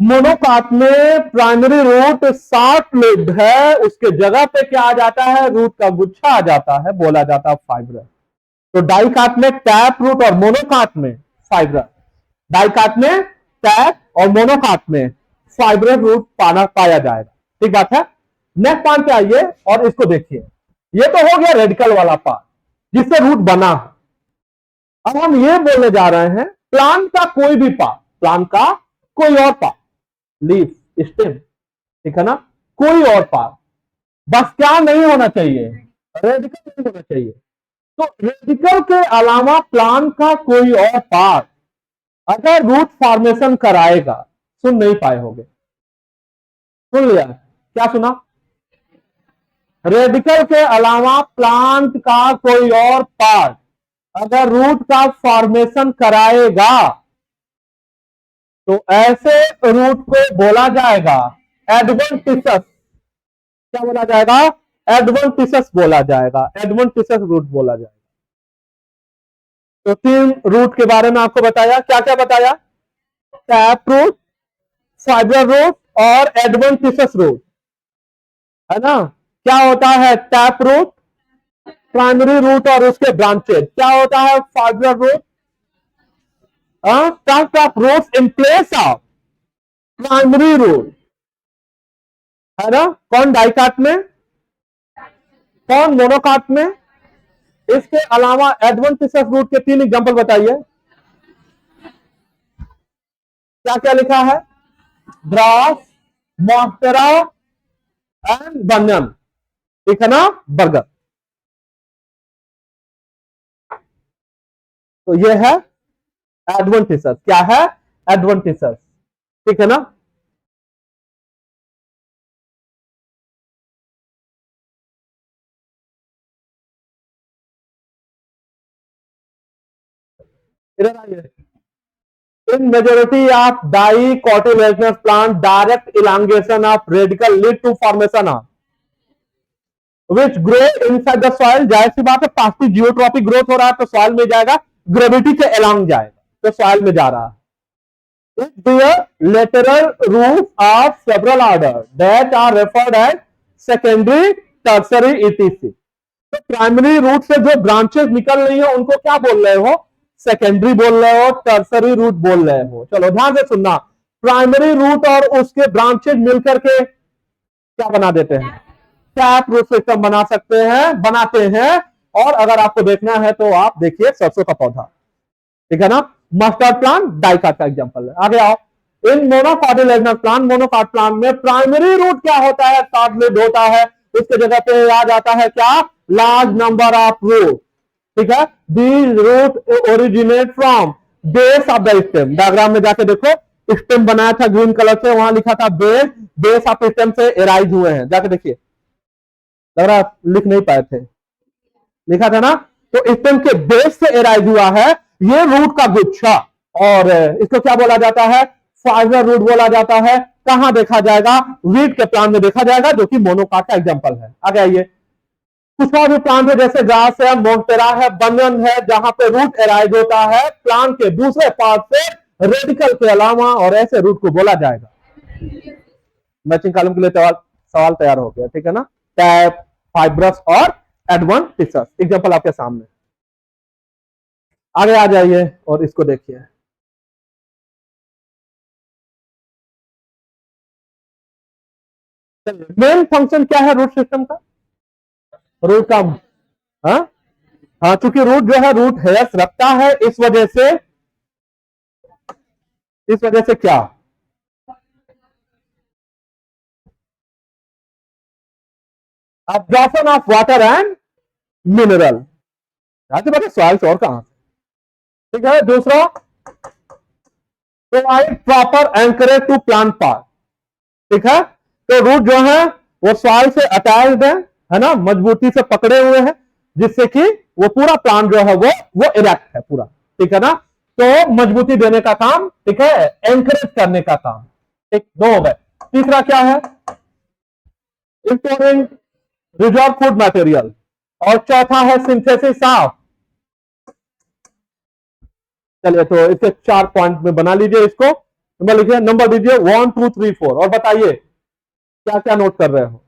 मोनोकाट में प्राइमरी रूट शॉर्ट लिव्ड है, उसके जगह पे क्या आ जाता है? रूट का गुच्छा आ जाता है, बोला जाता है फाइब्रस। तो डाइकाट में टैप रूट और मोनोकाट में फाइब्रस। डाइकाट में टैप और मोनोकाट में फाइब्रस रूट पाया जाएगा। ठीक बात है। नेक्स्ट पॉइंट पे आइए और इसको देखिए। ये तो हो गया रेडिकल वाला पार्ट जिससे रूट बना है। अब हम ये बोलने जा रहे हैं प्लांट का कोई भी पार्ट, प्लांट का कोई और पार्ट, लीफ, स्टेम, ठीक है ना, कोई और पार्ट, बस क्या नहीं होना चाहिए? रेडिकल नहीं होना चाहिए। तो रेडिकल के अलावा प्लांट का कोई और पार्ट अगर रूट फॉर्मेशन कराएगा, सुन नहीं पाए होगे, सुन लिया? क्या सुना? रेडिकल के अलावा प्लांट का कोई और पार्ट अगर रूट का फॉर्मेशन कराएगा तो ऐसे रूट को बोला जाएगा एडवेंटिसस। क्या बोला जाएगा? एडवेंटिसस बोला जाएगा, एडवेंटिसस रूट बोला जाएगा। तो 3 रूट के बारे में आपको बताया। क्या क्या बताया? टैप रूट, फाइबर रूट और एडवेंटिसस रूट, है ना। क्या होता है टैप रूट? प्राइमरी रूट और उसके ब्रांचेज। क्या होता है fibre root? Trunk of roots in place of primary root, है ना। कौन डाइकाट में, कौन मोनोकाट में? इसके अलावा एडवेंटिसस रूट के 3 एग्जांपल बताइए। क्या क्या लिखा है? ब्रास, मॉस्टेरा एंड बनियन, ठीक है ना, बर्गर। तो ये है एडवेंटिसस। क्या है? एडवेंटिसस, ठीक है ना। इधर आइए। In majority of dicotyledonous plant, direct elongation of radical lead to formation of which grow inside the soil। जाहिर सी बात है, पास्टिक जियोट्रॉपिक ग्रोथ हो रहा है तो सॉइल में जाएगा, ग्रेविटी के अलोंग जाएगा तो सॉइल में जा रहा है। It bear lateral roots of several order that are referred as secondary, tertiary, etc। तो प्राइमरी रूट से जो ब्रांचेस निकल रही है उनको क्या बोल रहे हो? सेकेंडरी बोल रहे हो, टर्सरी रूट बोल रहे हो। चलो ध्यान से सुनना, प्राइमरी रूट और उसके ब्रांचेस मिलकर के क्या बना देते हैं? टैप रूट सिस्टम बना सकते हैं, बनाते हैं। और अगर आपको देखना है तो आप देखिए सरसों का पौधा, ठीक है ना। मस्टर्ड प्लांट डाइकाट का एग्जांपल है। आगे आओ। इन मोनोकॉटिलेडनस प्लांट, मोनोकॉट प्लांट में प्राइमरी रूट क्या होता है? शॉर्ट लिव्ड होता है। उसके जगह पे आ जाता है क्या? लार्ज नंबर ऑफ रूट, ठीक है। These root originate from base of the stem. Diagram में जाके देखो, स्टेम बनाया था ग्रीन कलर से, वहां लिखा था बेस, बेस ऑफ स्टेम से एराइज हुए हैं। जाके देखिए, लग रहा लिख नहीं पाए थे, लिखा था ना। तो स्टेम के बेस से एराइज हुआ है ये रूट का गुच्छा, और इसको क्या बोला जाता है? फाइबर रूट बोला जाता है। कहां देखा जाएगा? वीट के प्लांट में देखा जाएगा, जो कि मोनोकाट का एग्जांपल है। आगे आइए। कुछ और भी प्लांट है, जैसे घास है, मोन्टेरा है, बनियन है, जहां पे रूट एराइज होता है प्लांट के दूसरे पार्ट से रेडिकल के अलावा, और ऐसे रूट को बोला जाएगा। मैचिंग कॉलम के लिए सवाल तैयार हो गया, ठीक है ना। टैप, फाइब्रस और एडवेंटिसस एग्जांपल आपके सामने। आगे आ जाइए और इसको देखिए। मेन फंक्शन क्या है रूट सिस्टम का? रूट का, हाँ, हाँ, चूंकि रूट जो है रूट हेयर्स रखता है, इस वजह से क्या, absorption of water and mineral, बात है सॉइल्स और कहां से। ठीक है, दूसरा provide proper anchorage to plant part. ठीक है, तो रूट जो है वो सॉइल से अटैच्ड है ना, मजबूती से पकड़े हुए हैं, जिससे कि वो पूरा प्लांट जो है वो इरेक्ट है पूरा। ठीक है ना, तो मजबूती देने का काम, ठीक है, एंकरेज करने का काम। ठीक, दो हो गए। तीसरा क्या है, स्टोरिंग रिजर्व फूड मटेरियल, और चौथा है सिंथेसिस ऑफ। चलिए, तो इसे 4 पॉइंट में बना लीजिए, इसको नंबर लिखिए, नंबर दीजिए 1 2 3 4 और बताइए क्या क्या नोट कर रहे हो।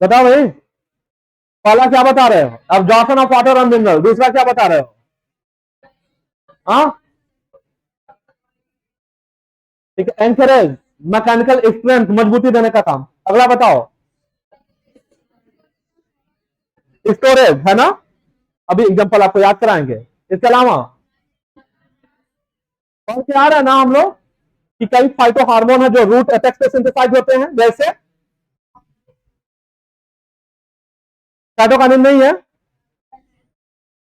बताओ भाई, पहला क्या बता रहे हो, absorption of water and mineral, दूसरा क्या बता रहे हो, हाँ ठीक है, एंकरेज मैकेनिकल स्ट्रेंथ, मजबूती देने का काम। अगला बताओ, स्टोरेज है ना, अभी एग्जांपल आपको याद कराएंगे। इसके अलावा और क्या आ रहा है ना हम लोग, कि कई फाइटो हार्मोन है जो रूट एपेक्स पे सिंथेसाइज होते हैं, जैसे साइटोकाइनिन नहीं है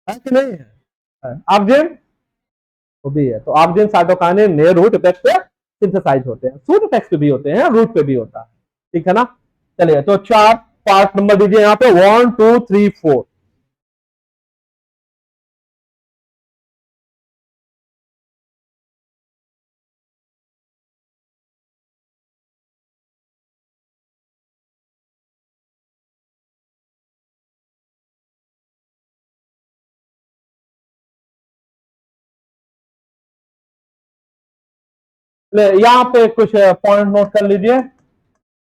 कि नहीं है, ऑक्सिन वो भी है, तो ऑक्सिन साइटोकाइनिन ने रूट एपेक्स पे सिंथेसाइज होते हैं, सूट एपेक्स पे भी होते हैं, रूट पे भी होता है। ठीक है ना, चलिए, तो 4 पार्ट नंबर दीजिए यहाँ पे, 1 2 3 4। यहाँ पे कुछ पॉइंट नोट कर लीजिए,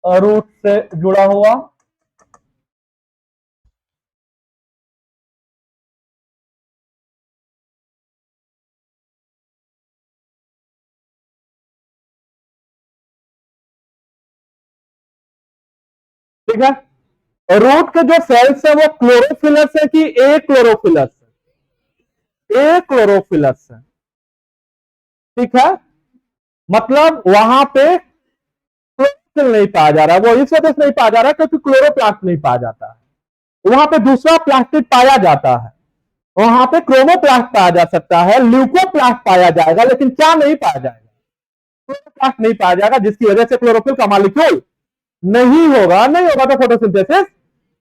रूट से जुड़ा हुआ। ठीक है, रूट के जो सेल्स है वो क्लोरोफिलस है कि ए क्लोरोफिलस है, ए क्लोरोफिलस है। ठीक है, मतलब वहां पे क्लोरोफिल नहीं पाया जा रहा है, वो इस वजह से नहीं पाया जा रहा है क्योंकि क्लोरोप्लास्ट नहीं पाया जाता है। वहां पे दूसरा प्लास्टिक पाया जाता है, वहां पे क्रोमोप्लास्ट पाया जा सकता है, ल्यूकोप्लास्ट पाया जाएगा, लेकिन क्या नहीं पाया जाएगा, क्लोरोप्लास्ट नहीं पाया जाएगा, जिसकी वजह से क्लोरोफिल का मॉलिक्यूल नहीं होगा, नहीं होगा तो फोटोसिंथेसिस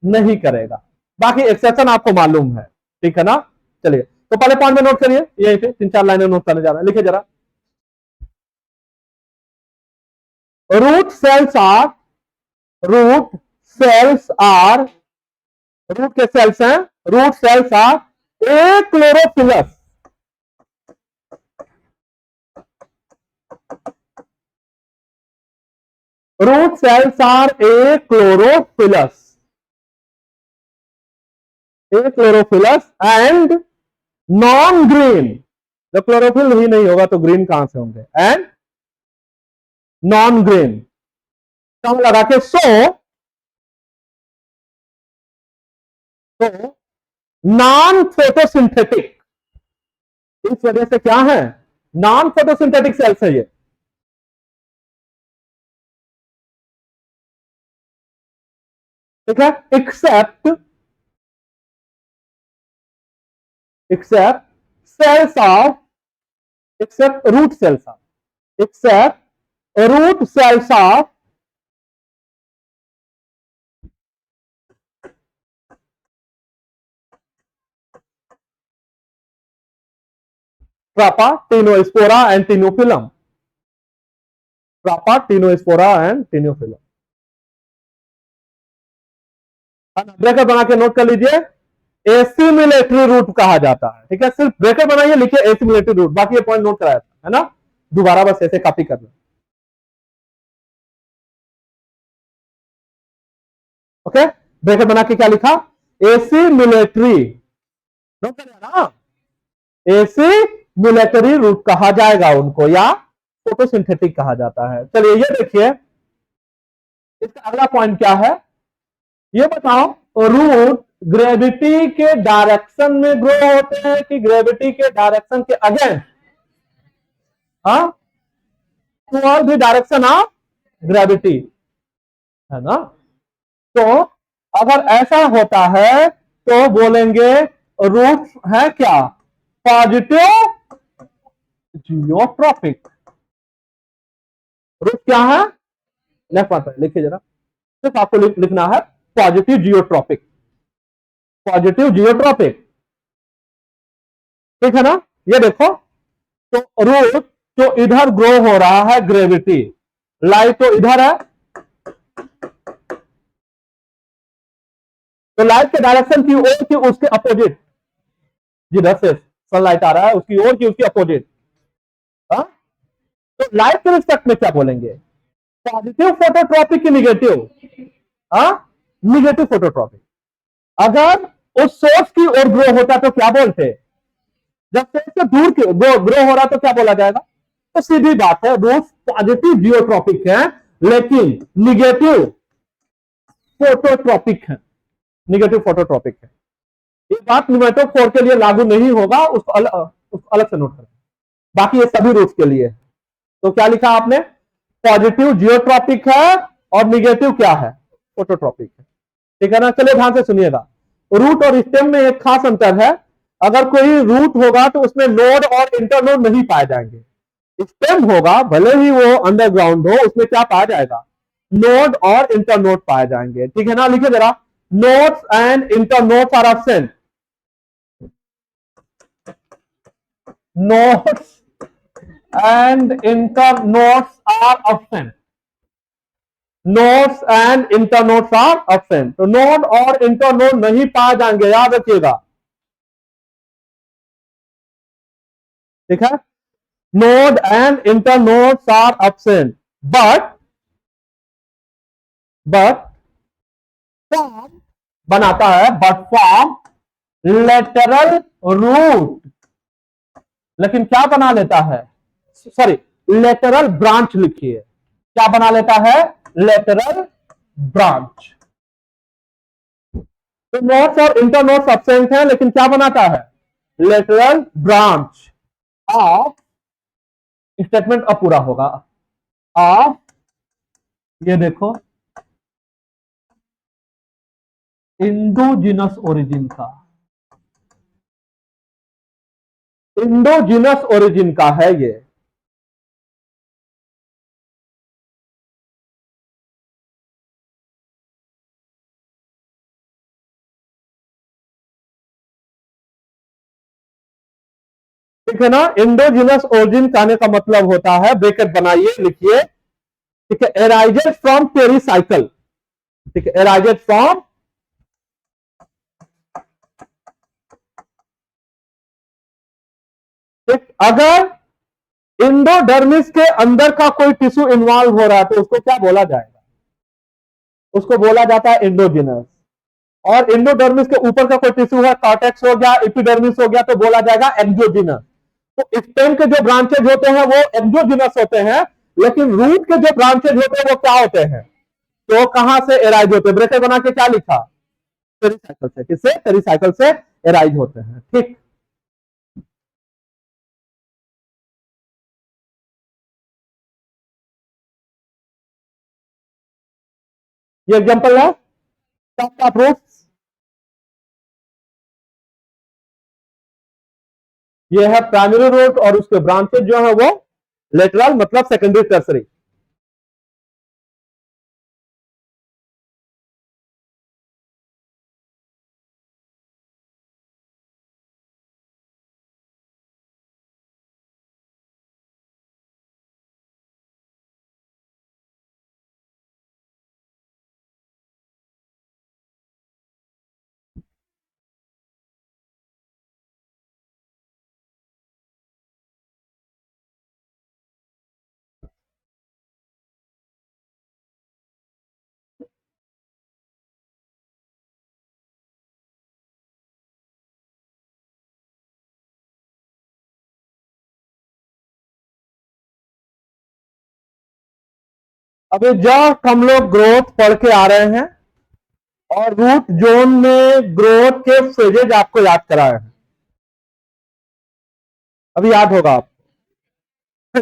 नहीं करेगा। बाकी एक्सेप्शन आपको मालूम है। ठीक है ना, चलिए, तो पहले पॉइंट में नोट करिए, यही पे 3 4 लाइनें नोट करने जा रहा है, लिखिए जरा। Root cells are root cells are root के सेल्स हैं, root cells are achlorophyllous, root cells are achlorophyllous, achlorophyllous and non green. जब क्लोरोफिल ही नहीं होगा तो ग्रीन कहां से होंगे, एंड नॉन ग्रीन, कम लगा के तो नॉन फोटोसिंथेटिक, इस वजह से क्या है, नॉन फोटोसिंथेटिक सेल्स है ये। ठीक है, except cells of, except root cells of, except root cells of Trapa Tinospora and Tinophyllum, Trapa Tinospora and Tinophyllum. ब्रेकर बना के नोट कर लीजिए, एसिमिलेटरी रूट कहा जाता है। ठीक है, सिर्फ ब्रेकर बनाइए, लिखिए एसिमिलेटरी रूट, बाकी ये पॉइंट नोट कराया था, है ना, दोबारा बस ऐसे कॉपी करना। ओके, ब्रेकर बना के क्या लिखा, एसिमिलेटरी, नोट करिए ना, एसिमिलेटरी रूट कहा जाएगा उनको, या फोटोसिंथेटिक कहा जाता है। चलिए ये देखिए, इसका अगला पॉइंट क्या है, ये बताओ रूट ग्रेविटी के डायरेक्शन में ग्रो होते हैं कि ग्रेविटी के डायरेक्शन के अगेंस्ट? हाँ, toward the direction of gravity, है ना। तो अगर ऐसा होता है तो बोलेंगे रूट है क्या, पॉजिटिव जियोट्रॉपिक। रूट क्या है, नेक्स्ट बात है, लिखिए जरा, सिर्फ आपको लिखना है पॉजिटिव जियोट्रॉपिक, पॉजिटिव जियोट्रॉपिक, ठीक है ना। ये देखो, तो रूट जो इधर ग्रो हो रहा है ग्रेविटी, लाइट तो इधर है, तो लाइट के डायरेक्शन की ओर की उसके अपोजिट, जिधर से सनलाइट आ रहा है उसकी ओर की उसकी अपोजिट। हाँ, तो लाइट के रिस्पेक्ट में क्या बोलेंगे, पॉजिटिव फोटोट्रॉपिक की निगेटिव? हाँ, निगेटिव फोटोट्रॉपिक। अगर उस सोर्स की ओर ग्रो होता तो क्या बोलते, जब सोर्स से दूर ग्रो हो रहा तो क्या बोला जाएगा। तो सीधी बात है, रूट पॉजिटिव जियोट्रॉपिक है लेकिन निगेटिव फोटोट्रॉपिक है, निगेटिव फोटोट्रॉपिक है। ये बात न्यूमेटोफोर के लिए लागू नहीं होगा, उसको अलग से नोट करें, बाकी ये सभी रूट्स के लिए। तो क्या लिखा आपने, पॉजिटिव जियोट्रॉपिक है और निगेटिव क्या है, फोटोट्रॉपिक है, ठीक है ना। चलिए ध्यान से सुनिएगा, रूट और स्टेम में एक खास अंतर है। अगर कोई रूट होगा तो उसमें नोड और इंटरनोड नहीं पाए जाएंगे। स्टेम होगा भले ही वो अंडरग्राउंड हो, उसमें क्या पाया जाएगा, नोड और इंटरनोड पाए जाएंगे, ठीक है ना। लिखिए जरा, nodes and internodes are absent, nodes and internodes are absent, nodes and internodes are absent, तो नोड और इंटरनोड नहीं पाए जाएंगे, याद रखिएगा, ठीक है। Node and internodes are absent, but form बनाता है, बट फॉर्म लेटरल रूट, लेकिन क्या बना लेता है, सॉरी, लेटरल ब्रांच लिखिए, क्या बना लेता है, लेटरल ब्रांच। तो नोट्स और इंटरनोट्स एब्सेंट है लेकिन क्या बनाता है, लेटरल ब्रांच ऑफ, स्टेटमेंट अब पूरा होगा, ऑफ, ये देखो, इंडोजिनस ओरिजिन का, इंडोजिनस ओरिजिन का है ये। ठीक है ना, इंडोजिनस ओरिजिन कहने का मतलब होता है, ब्रैकेट बनाइए लिखिए, ठीक है, एराइजेड फ्रॉम पेरीसाइकल, ठीक है, एराइजेड फ्रॉम, ठीक, अगर इंडोडर्मिस के अंदर का कोई टिश्यू इन्वॉल्व हो रहा है तो उसको क्या बोला जाएगा, उसको बोला जाता है इंडोजिनस। और इंडोडर्मिस के ऊपर का कोई टिश्यू है, कॉर्टेक्स हो गया, एपिडर्मिस हो गया, तो बोला जाएगा एक्सोजिनस। तो स्टेम के जो ब्रांचेज होते हैं वो एक्सोजिनस होते हैं, लेकिन रूट के जो ब्रांचेज होते हैं वो क्या होते हैं, तो कहां से एराइज होते हैं, ब्रैकेट बना के क्या लिखा, पेरीसाइकिल से, किससे, पेरीसाइकिल से एराइज होते हैं, ठीक। ये एग्जांपल है सबका प्रूफ, ये है प्राइमरी रूट और उसके ब्रांचेज जो है वो लेटरल, मतलब सेकेंडरी टर्सरी। अभी जस्ट हम लोग ग्रोथ पढ़ के आ रहे हैं और रूट जोन में ग्रोथ के फेजेज आपको याद कराए हैं, अभी याद होगा आपको।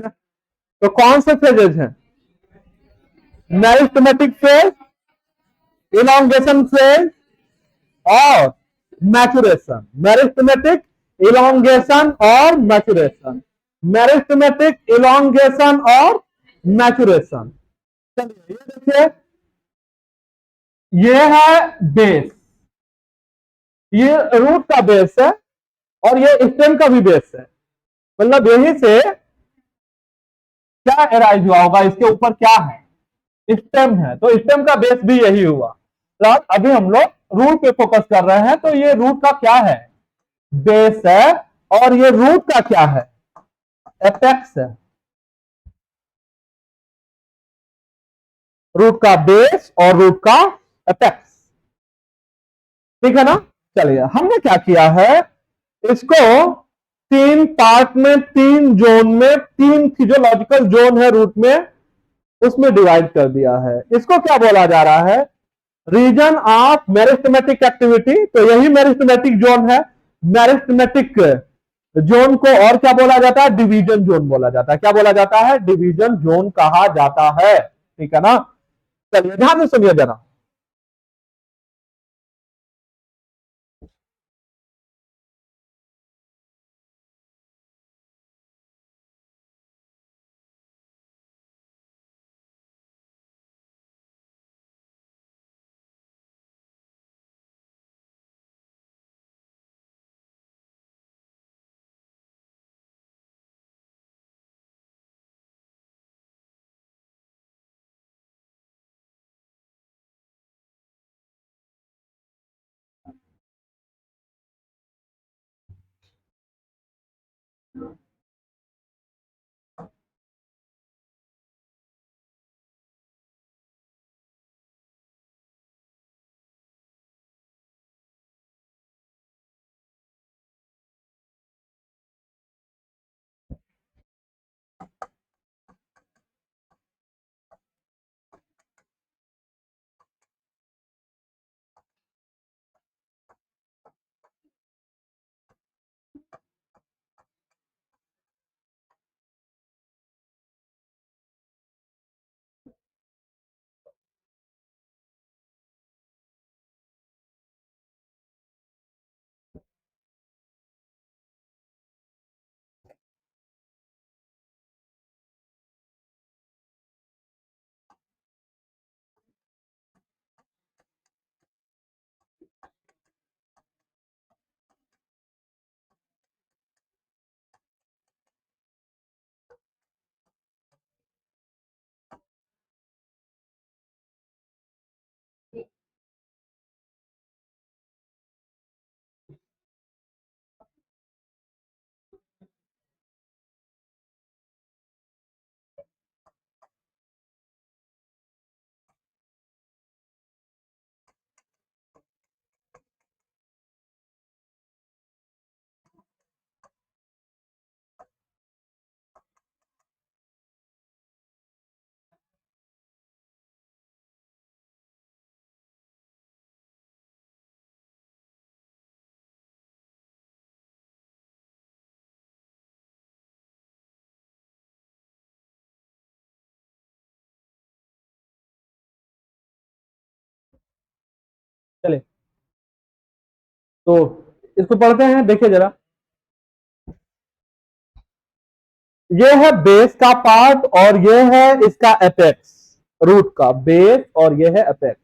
तो कौन से फेजेज हैं? मेरिस्टेमेटिक फेज, इलॉन्गेशन फेज और मैचुरेशन। मेरिस्टेमेटिक, इलॉन्गेशन और मैचुरेशन। मेरिस्टेमेटिक, इलॉन्गेशन और मैचुरेशन। चलिए ये देखिए, ये है बेस, ये रूट का बेस है और ये स्टेम का भी बेस है। मतलब यही से क्या एराइज हुआ होगा, इसके ऊपर क्या है? स्टेम है, तो स्टेम का बेस भी यही हुआ। तो अभी हम लोग रूट पे फोकस कर रहे हैं, तो ये रूट का क्या है? बेस है। और ये रूट का क्या है? एपेक्स है। रूट का बेस और रूट का एपेक्स, ठीक है ना? चलिए हमने क्या किया है, इसको तीन पार्ट में, तीन जोन में, तीन फिजियोलॉजिकल जोन है रूट में, उसमें डिवाइड कर दिया है। इसको क्या बोला जा रहा है? Region of meristematic activity. तो यही मेरिस्टेमेटिक जोन है। मेरिस्टेमेटिक जोन को और क्या बोला जाता है? डिवीजन जोन बोला जाता है। क्या बोला जाता है? डिवीजन जोन कहा जाता है, ठीक है ना? चलिए ध्यान से सुनिए जरा। चलिए तो इसको पढ़ते हैं, देखिए जरा। ये है बेस का पार्ट और ये है इसका एपेक्स, रूट का बेस, और ये है एपेक्स,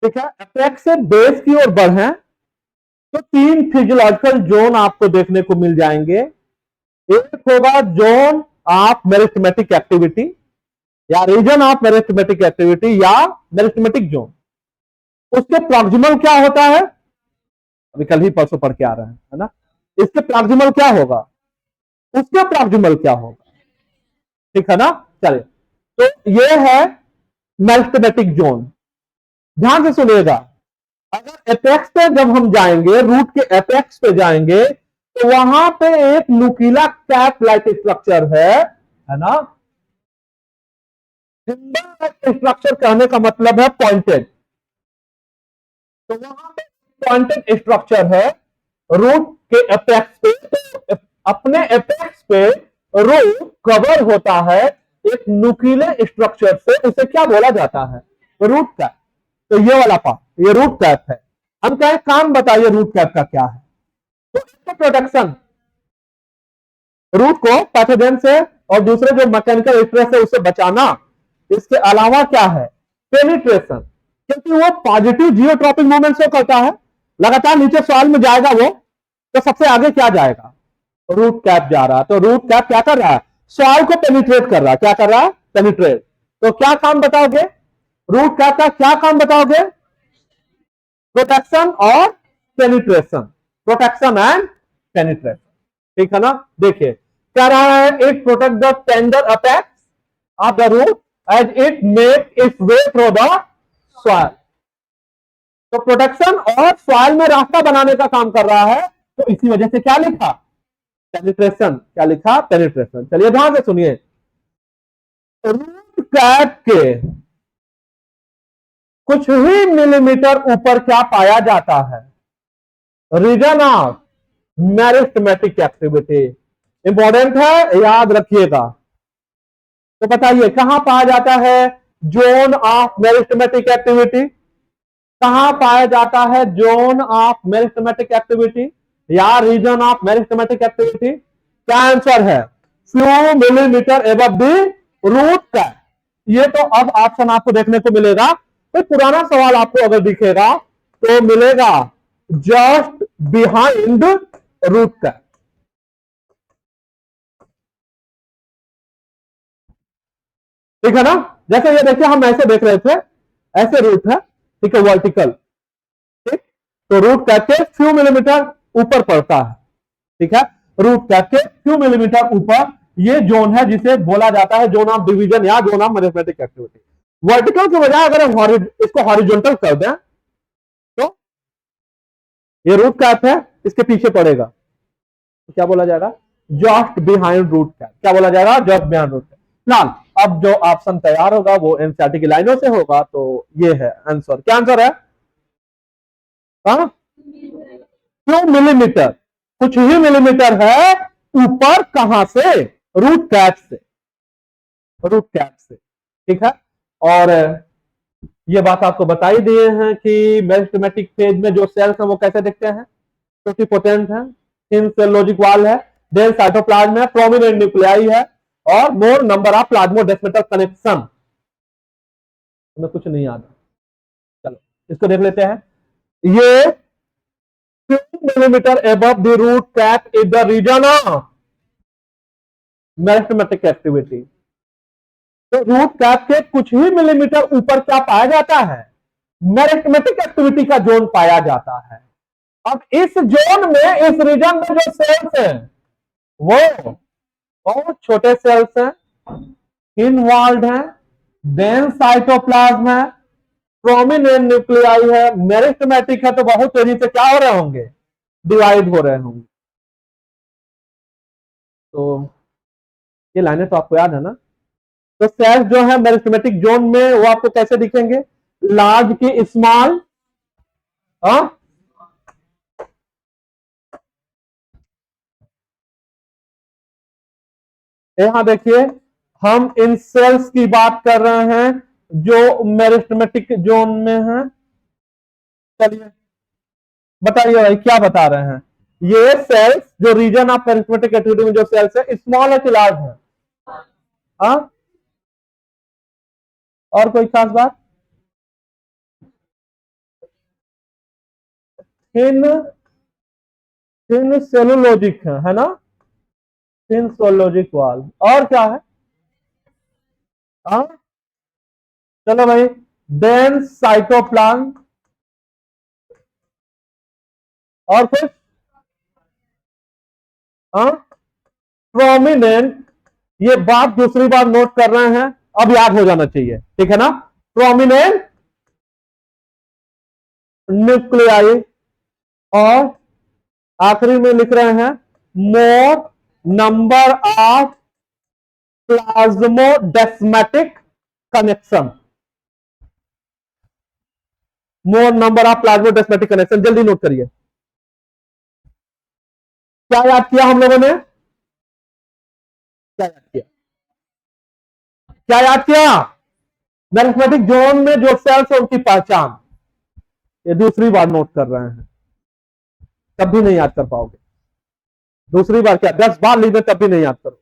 ठीक है? एपेक्स से बेस की ओर बढ़े तो तीन फिजियोलॉजिकल जोन आपको देखने को मिल जाएंगे। एक होगा जोन ऑफ मेरिस्टेमेटिक एक्टिविटी या रीजन ऑफ मेरिस्टेमेटिक एक्टिविटी या मेरिस्टेमेटिक जोन। उसके प्रॉक्सिमल क्या होता है? अभी कल ही परसों पढ़ के आ रहे हैं, है ना? इसके प्रॉक्सिमल क्या होगा? उसके प्रॉक्सिमल क्या होगा? ठीक है ना? चलिए, तो ये है मेरिस्टेमेटिक जोन। ध्यान से सुनिएगा, अगर एपेक्स पे जब हम जाएंगे, रूट के एपेक्स पे जाएंगे, तो वहां पे एक नुकीला कैप लाइक स्ट्रक्चर है ना? सिंबल स्ट्रक्चर कहने का मतलब है पॉइंटेड। तो वहां पे पॉइंटेड स्ट्रक्चर है रूट के एपेक्स पे। तो अपने एपेक्स पे रूट कवर होता है एक नुकीले स्ट्रक्चर से, उसे क्या बोला जाता है? Root cap. तो ये वाला पार्ट ये रूट कैप है। हम कहें काम बताइए रूट कैप का क्या है? तो इसका प्रोटेक्शन, रूट को पैथोजन से और दूसरे जो मैकेनिकल स्ट्रेस है उससे बचाना। इसके अलावा क्या है? पेनिट्रेशन, क्योंकि वो पॉजिटिव जियोट्रॉपिक मूवमेंट शो करता है, लगातार नीचे सॉइल में जाएगा वो, तो सबसे आगे क्या जाएगा? रूट कैप जा रहा है। तो रूट कैप क्या कर रहा है? सॉइल को पेनिट्रेट कर रहा है। क्या कर रहा है? पेनिट्रेट। तो क्या काम बताओगे? रूट कैप का क्या काम बताओगे? प्रोटेक्शन और पेनिट्रेशन। प्रोटेक्शन एंड पेनिट्रेशन, ठीक है ना? देखिए क्या रहा है, it protect the tender apex of the root as it make its way through the soil. तो प्रोटेक्शन और सॉइल में रास्ता बनाने का काम कर रहा है। तो इसी वजह से क्या लिखा? पेनिट्रेशन। क्या लिखा? पेनिट्रेशन। चलिए ध्यान से सुनिए, रूट कैप के कुछ ही मिलीमीटर ऊपर क्या पाया जाता है? Region of meristematic activity. Important है, याद रखिएगा। तो बताइए कहां पाया जाता है जोन ऑफ मेरिस्टेमेटिक एक्टिविटी? कहां पाया जाता है जोन ऑफ मेरिस्टेमेटिक एक्टिविटी या रीजन ऑफ मेरिस्टेमेटिक एक्टिविटी? क्या आंसर है? Few millimetre above the root cap. ये तो अब ऑप्शन आपको देखने को मिलेगा। कोई पुराना सवाल आपको अगर दिखेगा तो मिलेगा जस्ट बिहाइंड रूट कैप। ठीक है ना? जैसे ये देखिए हम ऐसे देख रहे थे, ऐसे रूट है, ठीक है, वर्टिकल। ठीक, तो रूट कैप के फ्यू मिलीमीटर ऊपर पड़ता है। ठीक है, रूट कैप के फ्यू मिलीमीटर ऊपर ये जोन है जिसे बोला जाता है जोन ऑफ डिवीजन या zone of meristematic activity. Vertical के बजाय अगर हम इसको हॉरिजॉन्टल कर दें तो ये रूट कैप है, इसके पीछे पड़ेगा, तो क्या बोला जाएगा? Just behind root cap. क्या बोला जाएगा? Just behind root cap. फिलहाल अब जो ऑप्शन तैयार होगा वो एनसीईआरटी की लाइनों से होगा। तो ये है आंसर। क्या आंसर है? क्यों मिलीमीटर? कुछ ही मिलीमीटर है ऊपर। कहां से? रूट कैप से। रूट कैप से, ठीक है। और ये बात आपको बताई दिए हैं कि मेरिस्टेमेटिक फेज में जो सेल्स हैं वो कैसे दिखते हैं? टोटिपोटेंट है, थिन सेल लॉजिक वाल है, देन साइटोप्लाज्म है, प्रोमिनेंट न्यूक्लियाई है और मोर नंबर ऑफ प्लाज्मोडेस्मेटल कनेक्शन। हमें कुछ नहीं आता, चलो इसको देख लेते हैं। ये 2 millimetre above the root cap is the region of meristematic activity. तो रूट कैप के कुछ ही मिलीमीटर ऊपर क्या पाया जाता है? मेरिस्टेमेटिक एक्टिविटी का जोन पाया जाता है। अब इस जोन में, इस रीजन में जो सेल्स हैं वो बहुत छोटे सेल्स हैं, इनवॉल्व हैं, देन साइटोप्लाज्म है, प्रोमिनेंट न्यूक्लियाई है, मेरिस्टेमेटिक है, तो बहुत तेजी से क्या हो रहे होंगे? डिवाइड हो रहे होंगे। तो ये लाइनें तो आपको याद है ना? तो सेल्स जो है मेरिस्टेमेटिक जोन में वो आपको कैसे दिखेंगे? लार्ज की स्मॉल, यहां देखिए हम इन सेल्स की बात कर रहे हैं जो मेरिस्टेमेटिक जोन में है। चलिए बताइए भाई क्या बता रहे हैं? ये सेल्स जो रीजन ऑफ मेरिस्टेमेटिक एक्टिविटी में जो सेल्स है स्मॉल है कि लार्ज है? हाँ, और कोई खास बात? थिन, थिन सेलुलोजिक है ना? थिन सेलुलोजिक वाल। और क्या है? हाँ, चलो भाई, देन साइटोप्लाज्म और फिर प्रोमिनेंट। ये बात दूसरी बार नोट कर रहे हैं, अब याद हो जाना चाहिए, ठीक है ना? प्रोमिनेंट न्यूक्लियाई और आखिरी में लिख रहे हैं more number of plasmodesmatic connection, more number of plasmodesmatic connection. जल्दी नोट करिए, क्या याद किया हम लोगों ने, क्या याद किया, क्या याद किया? मैग्नेटिक जोन में जो सेल्स है उनकी पहचान, ये दूसरी बार नोट कर रहे हैं, तब भी नहीं याद कर पाओगे। दूसरी बार क्या, 10 बार लिख दे तब भी नहीं याद करो,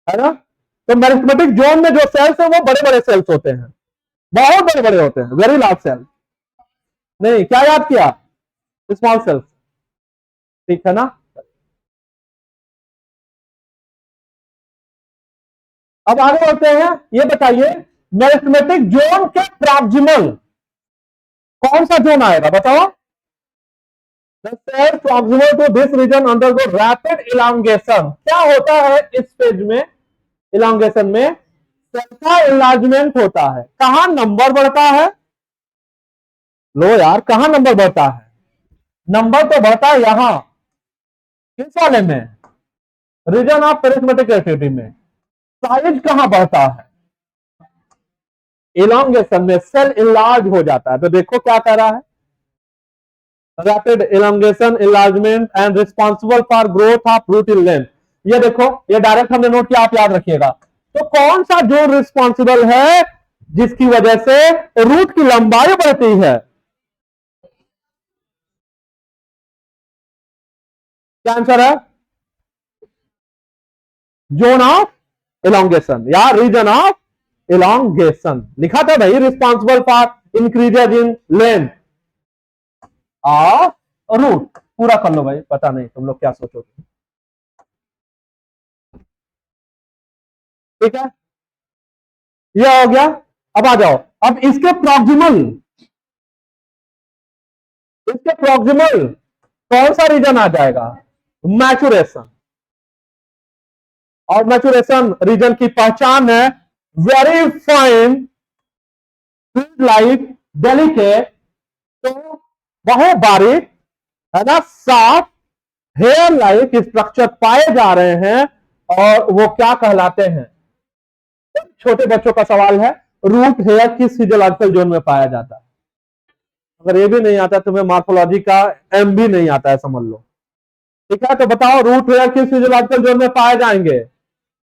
है ना? तो मैग्नेटिक जोन में जो सेल्स है वो बड़े बड़े सेल्स होते हैं, बहुत बड़े बड़े होते हैं, वेरी लार्ज सेल। नहीं, क्या याद किया? स्मॉल सेल्स, ठीक है ना? अब आगे बढ़ते हैं, ये बताइए मैग्नेटिक जोन के प्रॉक्सिमल कौन सा जोन आएगा, बताओ? The cells proximal to this region undergo rapid elongation। क्या होता है इस फेज में, elongation में सेल का enlargement होता है। कहां नंबर बढ़ता है? लो यार, कहां नंबर बढ़ता है? नंबर तो बढ़ता है यहां, किस वाले में, रीजन ऑफ पेरिस्मेटिक एक्टिविटी में। साइज कहां बढ़ता है? इलांगेशन में सेल इलार्ज हो जाता है। तो देखो क्या कह रहा है, rapid elongation enlargement and responsible for growth of root in length. ये देखो, ये डायरेक्ट हमने नोट किया, आप याद रखिएगा। तो कौन सा जोन रिस्पॉन्सिबल है जिसकी वजह से रूट की लंबाई बढ़ती है? क्या आंसर है? जोन ऑफ इलांगेशन या रीजन ऑफ इलांगेशन लिखा था भाई, responsible for increases in length of root. पूरा कर लो भाई, पता नहीं तुम लोग क्या सोचोगे, ठीक है? यह हो गया। अब आ जाओ, अब इसके प्रॉक्सिमल कौन सा रीजन आ जाएगा? मैचुरेशन। और मैचुरेशन रीजन की पहचान है वेरी फाइन, लाइक, डेलिकेट, तो बहुत बारीक, है ना, साफ हेयर लाइक स्ट्रक्चर पाए जा रहे हैं। और वो क्या कहलाते हैं? छोटे बच्चों का सवाल है, रूट हेयर किस फिजियोलॉजिकल जोन में पाया जाता है? अगर ये भी नहीं आता तुम्हें, मार्फोलॉजी का एम भी नहीं आता है, समझ लो, ठीक है? तो बताओ रूट हेयर किस फिजियोलॉजिकल जोन में पाए जाएंगे?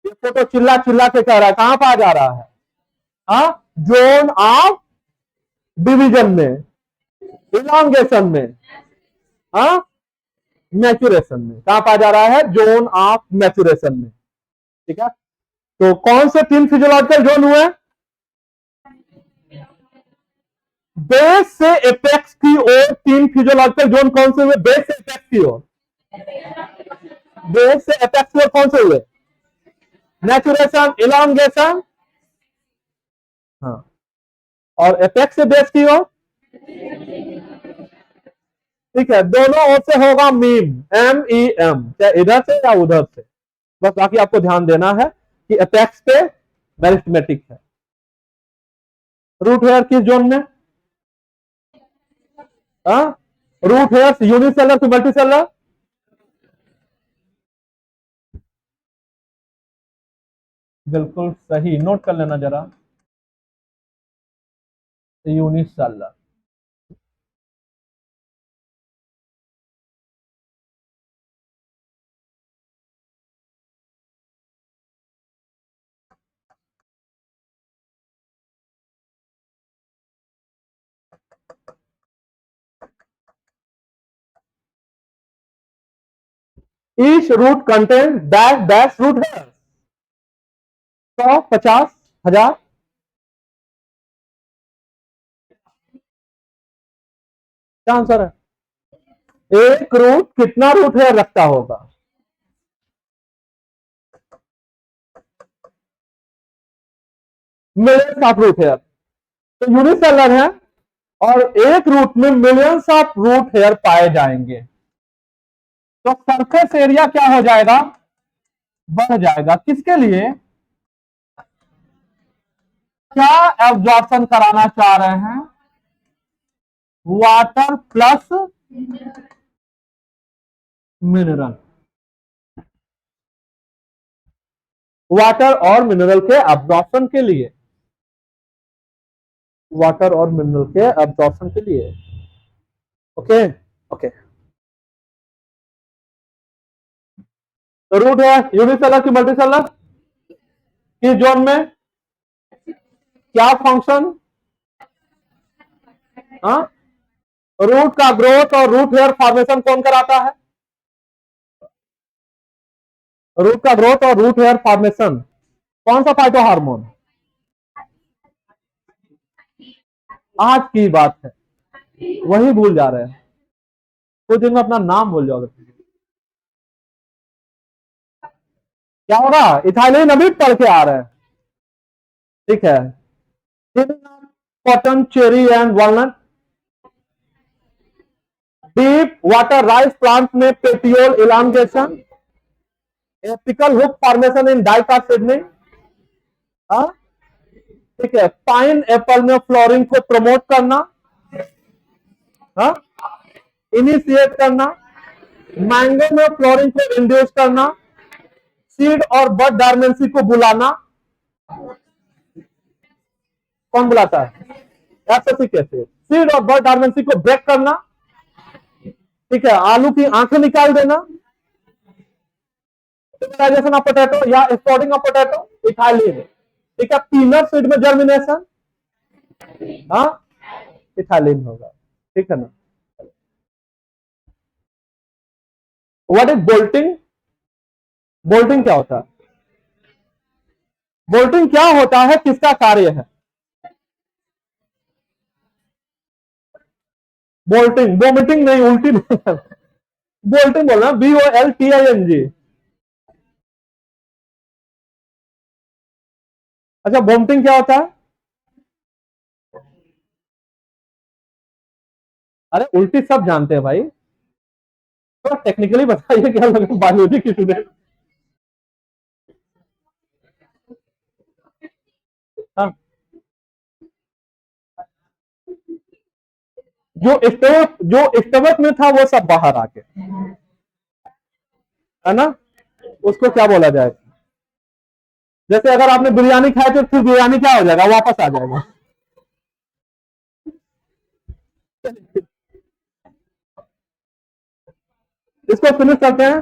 ये फोटो चिल्ला चिल्ला के कह रहा है, कहां पाया जा रहा है? हाँ, जोन ऑफ डिवीजन में, इलांगेशन में, हाँ, मैचुरेशन में। कहां पाया जा रहा है? जोन ऑफ मैचुरेशन में, ठीक है? तो कौन से 3 फिजियोलॉजिकल जोन हुए? बेस से एपेक्स की ओर 3 फिजियोलॉजिकल जोन कौन से हुए? बेस से एपेक्स की ओर, बेस से एपेक्स की ओर कौन से हुए? मैचुरेशन, इलांगेशन, हाँ। और एपेक्स से बेस की ओर, ठीक है, दोनों ओर से होगा मीम, MEM, चाहे इधर से या उधर से। बस बाकी आपको ध्यान देना है कि एपेक्स पे मेरिस्टेमेटिक है। रूट हेयर किस जोन में? हाँ, root hair unicellular to multicellular, बिल्कुल सही, नोट कर लेना जरा, unicellular. Each root contain dash dash root hair, 100, 50, 1000। क्या आंसर है? एक रूट कितना रूट हेयर रखता होगा? Millions of root hair. तो यूनिसेलर है और एक रूट में मिलियंस ऑफ रूट हेयर पाए जाएंगे, तो सरफेस एरिया क्या हो जाएगा? बढ़ जाएगा। किसके लिए? क्या एब्जॉर्प्शन कराना चाह रहे हैं? Water plus mineral. वाटर और मिनरल के एब्जॉर्प्शन के लिए, वाटर और मिनरल के एब्जॉर्प्शन के लिए। Okay okay. तो रूट है यूनिसेलर की मल्टीसेलर, किस जोन में, क्या फंक्शन, हाँ, रूट का ग्रोथ और रूट हेयर फॉर्मेशन कौन कराता है, रूट का ग्रोथ और रूट हेयर फॉर्मेशन कौन सा फाइटो हार्मोन, आज की बात है, वही भूल जा रहे हैं, कुछ दिन में अपना नाम भूल जाओगे। क्या होगा, इथाइलिन अभी पढ़ के आ रहे हैं, ठीक है। Cotton, cherry and walnut, deep water rice plant में petiole elongation, apical hook formation in dicot seedling, हाँ, ठीक है। पाइन एप्पल में फ्लोरिंग को प्रमोट करना, हाँ, इनिशिएट करना, मैंगो में फ्लोरिंग को इंड्यूस करना, सीड और बड डायमेंसी को बुलाना, कौन बुलाता है, एसिटिक एसिड, सीड और बड डायमेंसी को ब्रेक करना, ठीक है। आलू की आंखें निकाल देना, फर्टिलाइजेशन ऑफ पोटैटो या स्पॉटिंग ऑफ पोटैटो, इथाइलिन, ठीक है। पीनट सीड में जर्मिनेशन, हाँ, इथाइलिन होगा, ठीक है ना। व्हाट इज बोल्टिंग, बोल्टिंग क्या होता है, बोल्टिंग क्या होता है, किसका कार्य है, बोल्टिंग, वोमिटिंग नहीं, उल्टी नहीं, बोल्टिंग बोलना, BOLTING। अच्छा, वोमिटिंग क्या होता है, अरे उल्टी सब जानते हैं भाई, थोड़ा टेक्निकली बताइए, क्या लगे बायोलॉजी की स्टूडेंट। हाँ, जो स्टमक में था वो सब बाहर आके, है ना, उसको क्या बोला जाए, जैसे अगर आपने बिरयानी खाई तो फिर बिरयानी क्या हो जाएगा, वापस आ जाएगा। इसको फिनिश करते हैं।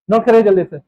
नोट करिए जल्दी से।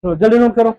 तो जल्दी नोट करो।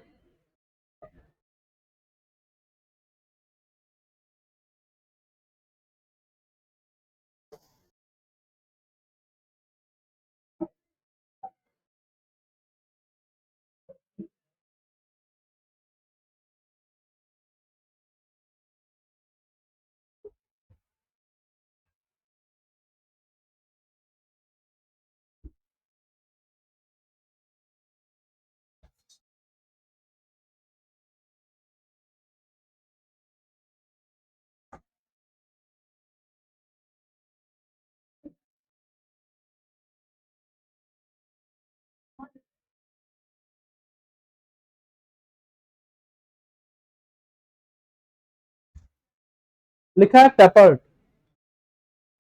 लिखा है टेपर्ड,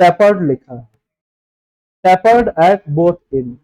टेपर्ड लिखा है, टेपर्ड एट बोथ इन।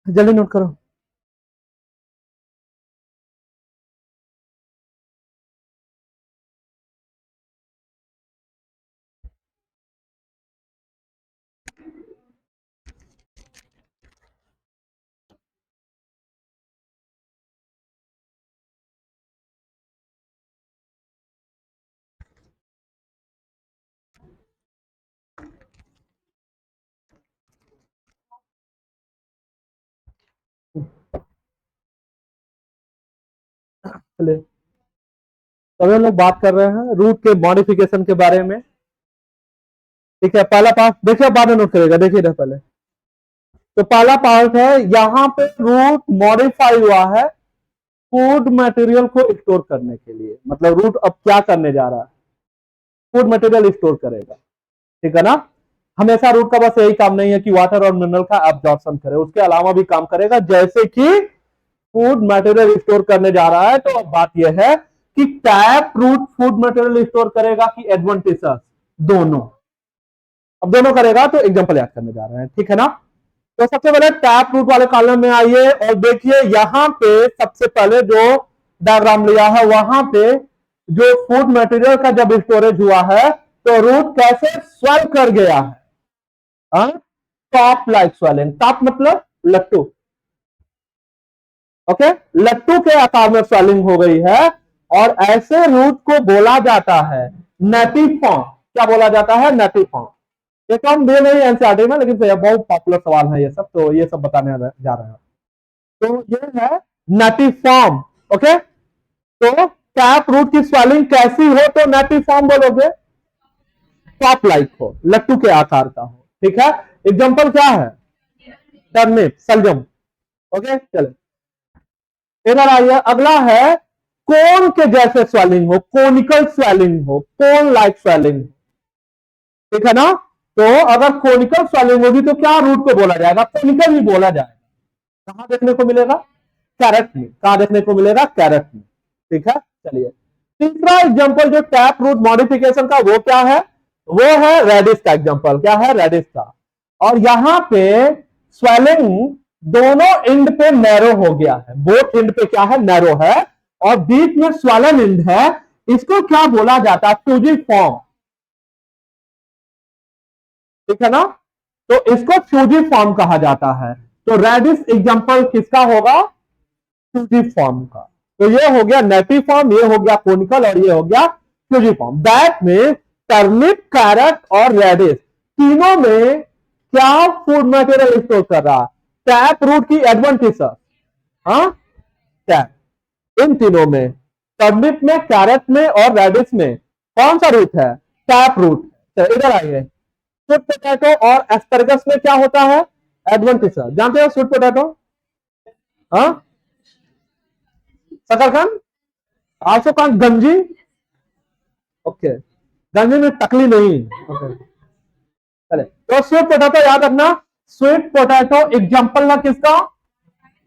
जल्दी नोट करो। चलिए, तो हम लोग बात कर रहे हैं रूट के मॉडिफिकेशन के बारे में। ठीक है, पहला पार्ट देखिए, बाद में नोट करेगा, देखिए इधर पहले। तो पहला पार्ट है, यहां पे रूट मॉडिफाई हुआ है फूड मटेरियल को स्टोर करने के लिए। मतलब रूट अब क्या करने जा रहा है, फूड मटेरियल स्टोर करेगा। ठीक है ना। हमेशा रूट का बस यही काम नहीं है कि वाटर और मिनरल का एब्जॉर्प्शन करे, उसके अलावा भी काम करेगा, जैसे कि फूड मटेरियल स्टोर करने जा रहा है। तो अब बात यह है कि tap root food material store करेगा कि एडवेंटिसस, दोनों। अब दोनों करेगा, तो एग्जांपल याद करने जा रहे हैं। ठीक है ना। तो सबसे पहले टैप रूट वाले कॉलम में आइए और देखिए, यहां पे सबसे पहले जो डायग्राम लिया है, वहां पे जो फूड मटेरियल का जब स्टोरेज हुआ है, तो रूट कैसे स्वेल कर गया है। टॉप लाइक स्वेलिंग, टॉप मतलब लट्टू। ओके, लट्टू के आकार में स्वेलिंग हो गई है। और ऐसे रूट को बोला जाता है नेटिव फॉर्म। क्या बोला जाता है, नेटिव फॉर्म। ये कम दे नहीं एनसीईआरटी में, लेकिन बहुत पॉपुलर सवाल है ये सब, तो ये सब बताने जा रहे हैं। तो ये है नेटिव फॉर्म। ओके, तो टैप रूट की स्वेलिंग कैसी हो तो नेटिव फॉर्म बोलोगे, टॉप लाइक हो, लट्टू के आकार का हो। ठीक है, एग्जांपल क्या है, टर्निप, सलजम। ओके, चलो इधर आइए, अगला है कोन के जैसे स्वेलिंग हो, कोनिकल स्वेलिंग हो, कोन लाइक स्वेलिंग। ठीक है ना। तो अगर कोनिकल स्वेलिंग होगी तो क्या रूट को बोला जाएगा, कोनिकल ही बोला जाएगा। कहां देखने को मिलेगा, कैरेट में। कहां देखने को मिलेगा, कैरेट में। ठीक है, चलिए तीसरा एग्जांपल जो टैप रूट मॉडिफिकेशन का, वो क्या है, वो है रेडिस का एग्जांपल। क्या है, रेडिस का। और यहां पे स्वेलिंग दोनों एंड पे नैरो हो गया है, बोथ एंड पे क्या है, नैरो है। और बीच में स्वलन एंड है, इसको क्या बोला जाता है, फ्यूजिव फॉर्म। ठीक है ना। तो इसको फ्यूजिव फॉर्म कहा जाता है। तो रेडिस एग्जांपल किसका होगा, फ्यूजिव फॉर्म का। तो ये हो गया नेटिव फॉर्म, ये हो गया कोनिकल, और ये हो गया फ्यूजिव फॉर्म। दैट में टर्निप, कैरेट और रेडिस तीनों में क्या फूड मटेरियल स्टोर कर रहा है, टैप रूट की एडवांटेज। हाँ, टैप। इन तीनों में, टर्निप में, कैरेट में और रेडिस में कौन सा रूट है, टैप रूट। तो इधर आइए, स्वीट पोटैटो और एस्परगस में क्या होता है, एडवेंटिस। जानते हो स्वीट पोटैटो, हाँ, शकरकंद, आसो कांड, गंजी। ओके, गंजी में टकली नहीं। ओके, चले तो स्वीट पोटैटो याद रखना। स्वीट पोटैटो एग्जांपल ना किसका,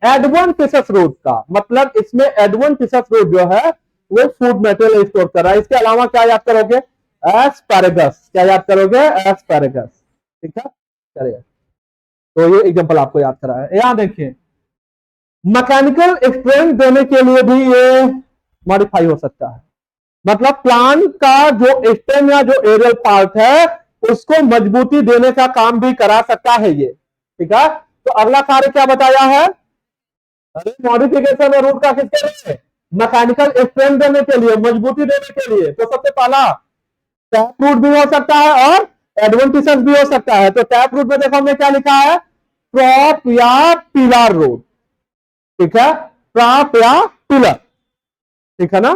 एडवेंटिसस रूट का। मतलब इसमें एडवेंटिसस रूट जो है वो फूड मटेरियल स्टोर कर रहा है। इसके अलावा क्या याद करोगे, एस्पैरेगस। क्या याद करोगे, एस्पैरेगस। ठीक है, चलिए तो ये एग्जांपल आपको याद करा है। यहां देखिए, मैकेनिकल स्ट्रेंथ देने के लिए भी ये मॉडिफाई हो सकता है। मतलब प्लांट का जो स्टेम या जो एरियल पार्ट है, उसको मजबूती देने का काम भी करा सकता है ये। ठीक है, तो अगला कार्य क्या बताया है, मॉडिफिकेशन और रूट का किसके लिए, मैकेनिकल स्ट्रेंथ देने के लिए, मजबूती देने के लिए। तो सबसे पहला टैप रूट भी हो सकता है और एडवेंटिसस भी हो सकता है। तो टैप रूट में देखो हमने क्या लिखा है, प्रॉप या पिलर रूट। ठीक है, प्राप या पिलर। ठीक है ना।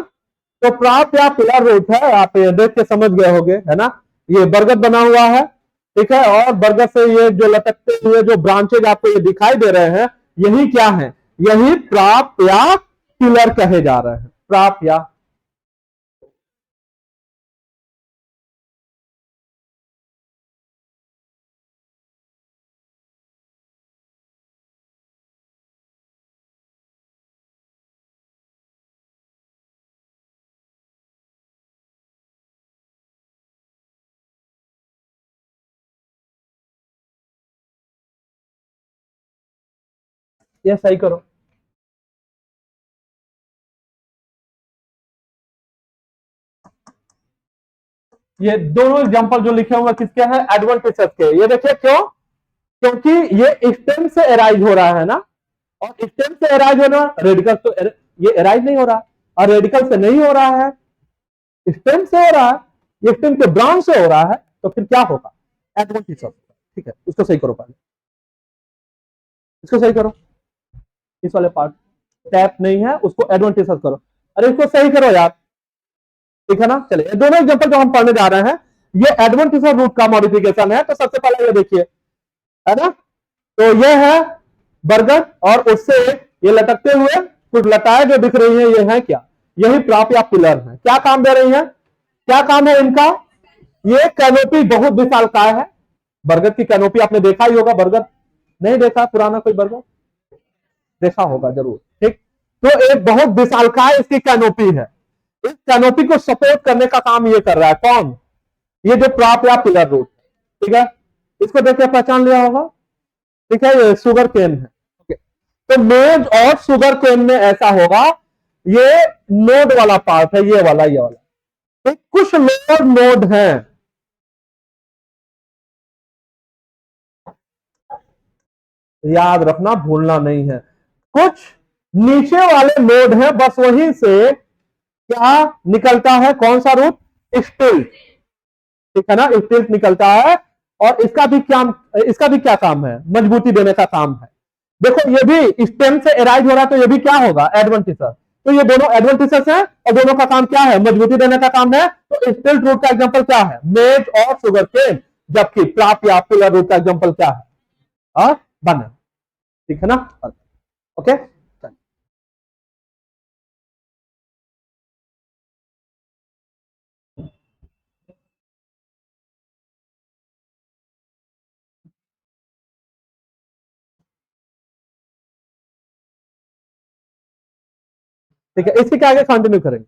तो प्राप या पिलर रूट है, आप ये देख के समझ गए होंगे, है ना। ये बरगद बना हुआ है। ठीक है, और बरगद से ये जो लटकते हुए जो ब्रांचेज आपको ये दिखाई दे रहे हैं, यही क्या है, यही प्राप या पिलर कहे जा रहे हैं, प्राप या ये सही करो। ये दोनों एग्जांपल जो लिखे हुए किसके हैं? एडवेंटिसेस के। ये देखिए क्यों? क्योंकि ये स्टेम से एराइज हो रहा है ना, और स्टेम से एराइज होना, रेडिकल तो ये एराइज नहीं हो रहा, और रेडिकल से नहीं हो रहा है, स्टेम से हो रहा है, ये स्टेम के ब्रांच से हो रहा है, तो फिर क्या होगा? एडवेंटिसेस। ठीक है, इसको सही करो पहले, इसको सही करो, इस वाले पार्ट टैप नहीं है उसको एडवेंटिसेस करो। अरे इसको सही करो यार, ठीक है ना? चलिए दोनों एग्जांपल जो हम पढ़ने जा रहे हैं ये एडवेंटिसेस रूट का मॉडिफिकेशन है। तो सबसे पहले ये देखिए, है ना, तो ये है बरगद, और उससे ये लटकते हुए कुछ लताएं जो दिख रही हैं, ये है क्या? यही प्राप या पिलर है। क्या काम दे रही है? क्या काम है इनका? ये कैनोपी बहुत विशालकाय है। बरगद की कैनोपी आपने देखा ही होगा, बरगद नहीं देखा? पुराना कोई बरगद देखा होगा जरूर, ठीक। तो एक बहुत विशालकाय इसकी कैनोपी है। इस कैनोपी को सपोर्ट करने का काम ये कर रहा है कौन? ये जो प्राप या पिलर रूट, ठीक है। इसको देख के पहचान लिया होगा, ठीक है, ये शुगर केन है। ओके, तो मेज और शुगर केन में ऐसा होगा, ये नोड वाला पार्ट है, ये वाला, ये वाला, तो कुछ लोअर नोड हैं, याद रखना, भूलना नहीं है। कुछ नीचे वाले नोड हैं, बस वहीं से क्या निकलता है? कौन सा रूट? स्टिल्ट, ठीक है ना, स्टिल्ट निकलता है। और इसका भी क्या काम है? मजबूती देने का काम है। देखो ये भी स्टेम से एराइज हो रहा है, तो ये भी क्या होगा? एडवेंटिसेस। तो ये दोनों एडवेंटिसेस हैं, और दोनों का काम क्या है? मजबूती देने का काम है। तो स्टिल्ट रूट का एग्जांपल क्या है? मेज और शुगर केन। जबकि प्राप या पिलर रूट का एग्जांपल क्या है? और बन, ठीक है ना? ओके, ठीक है, इसी के आगे कंटिन्यू करेंगे।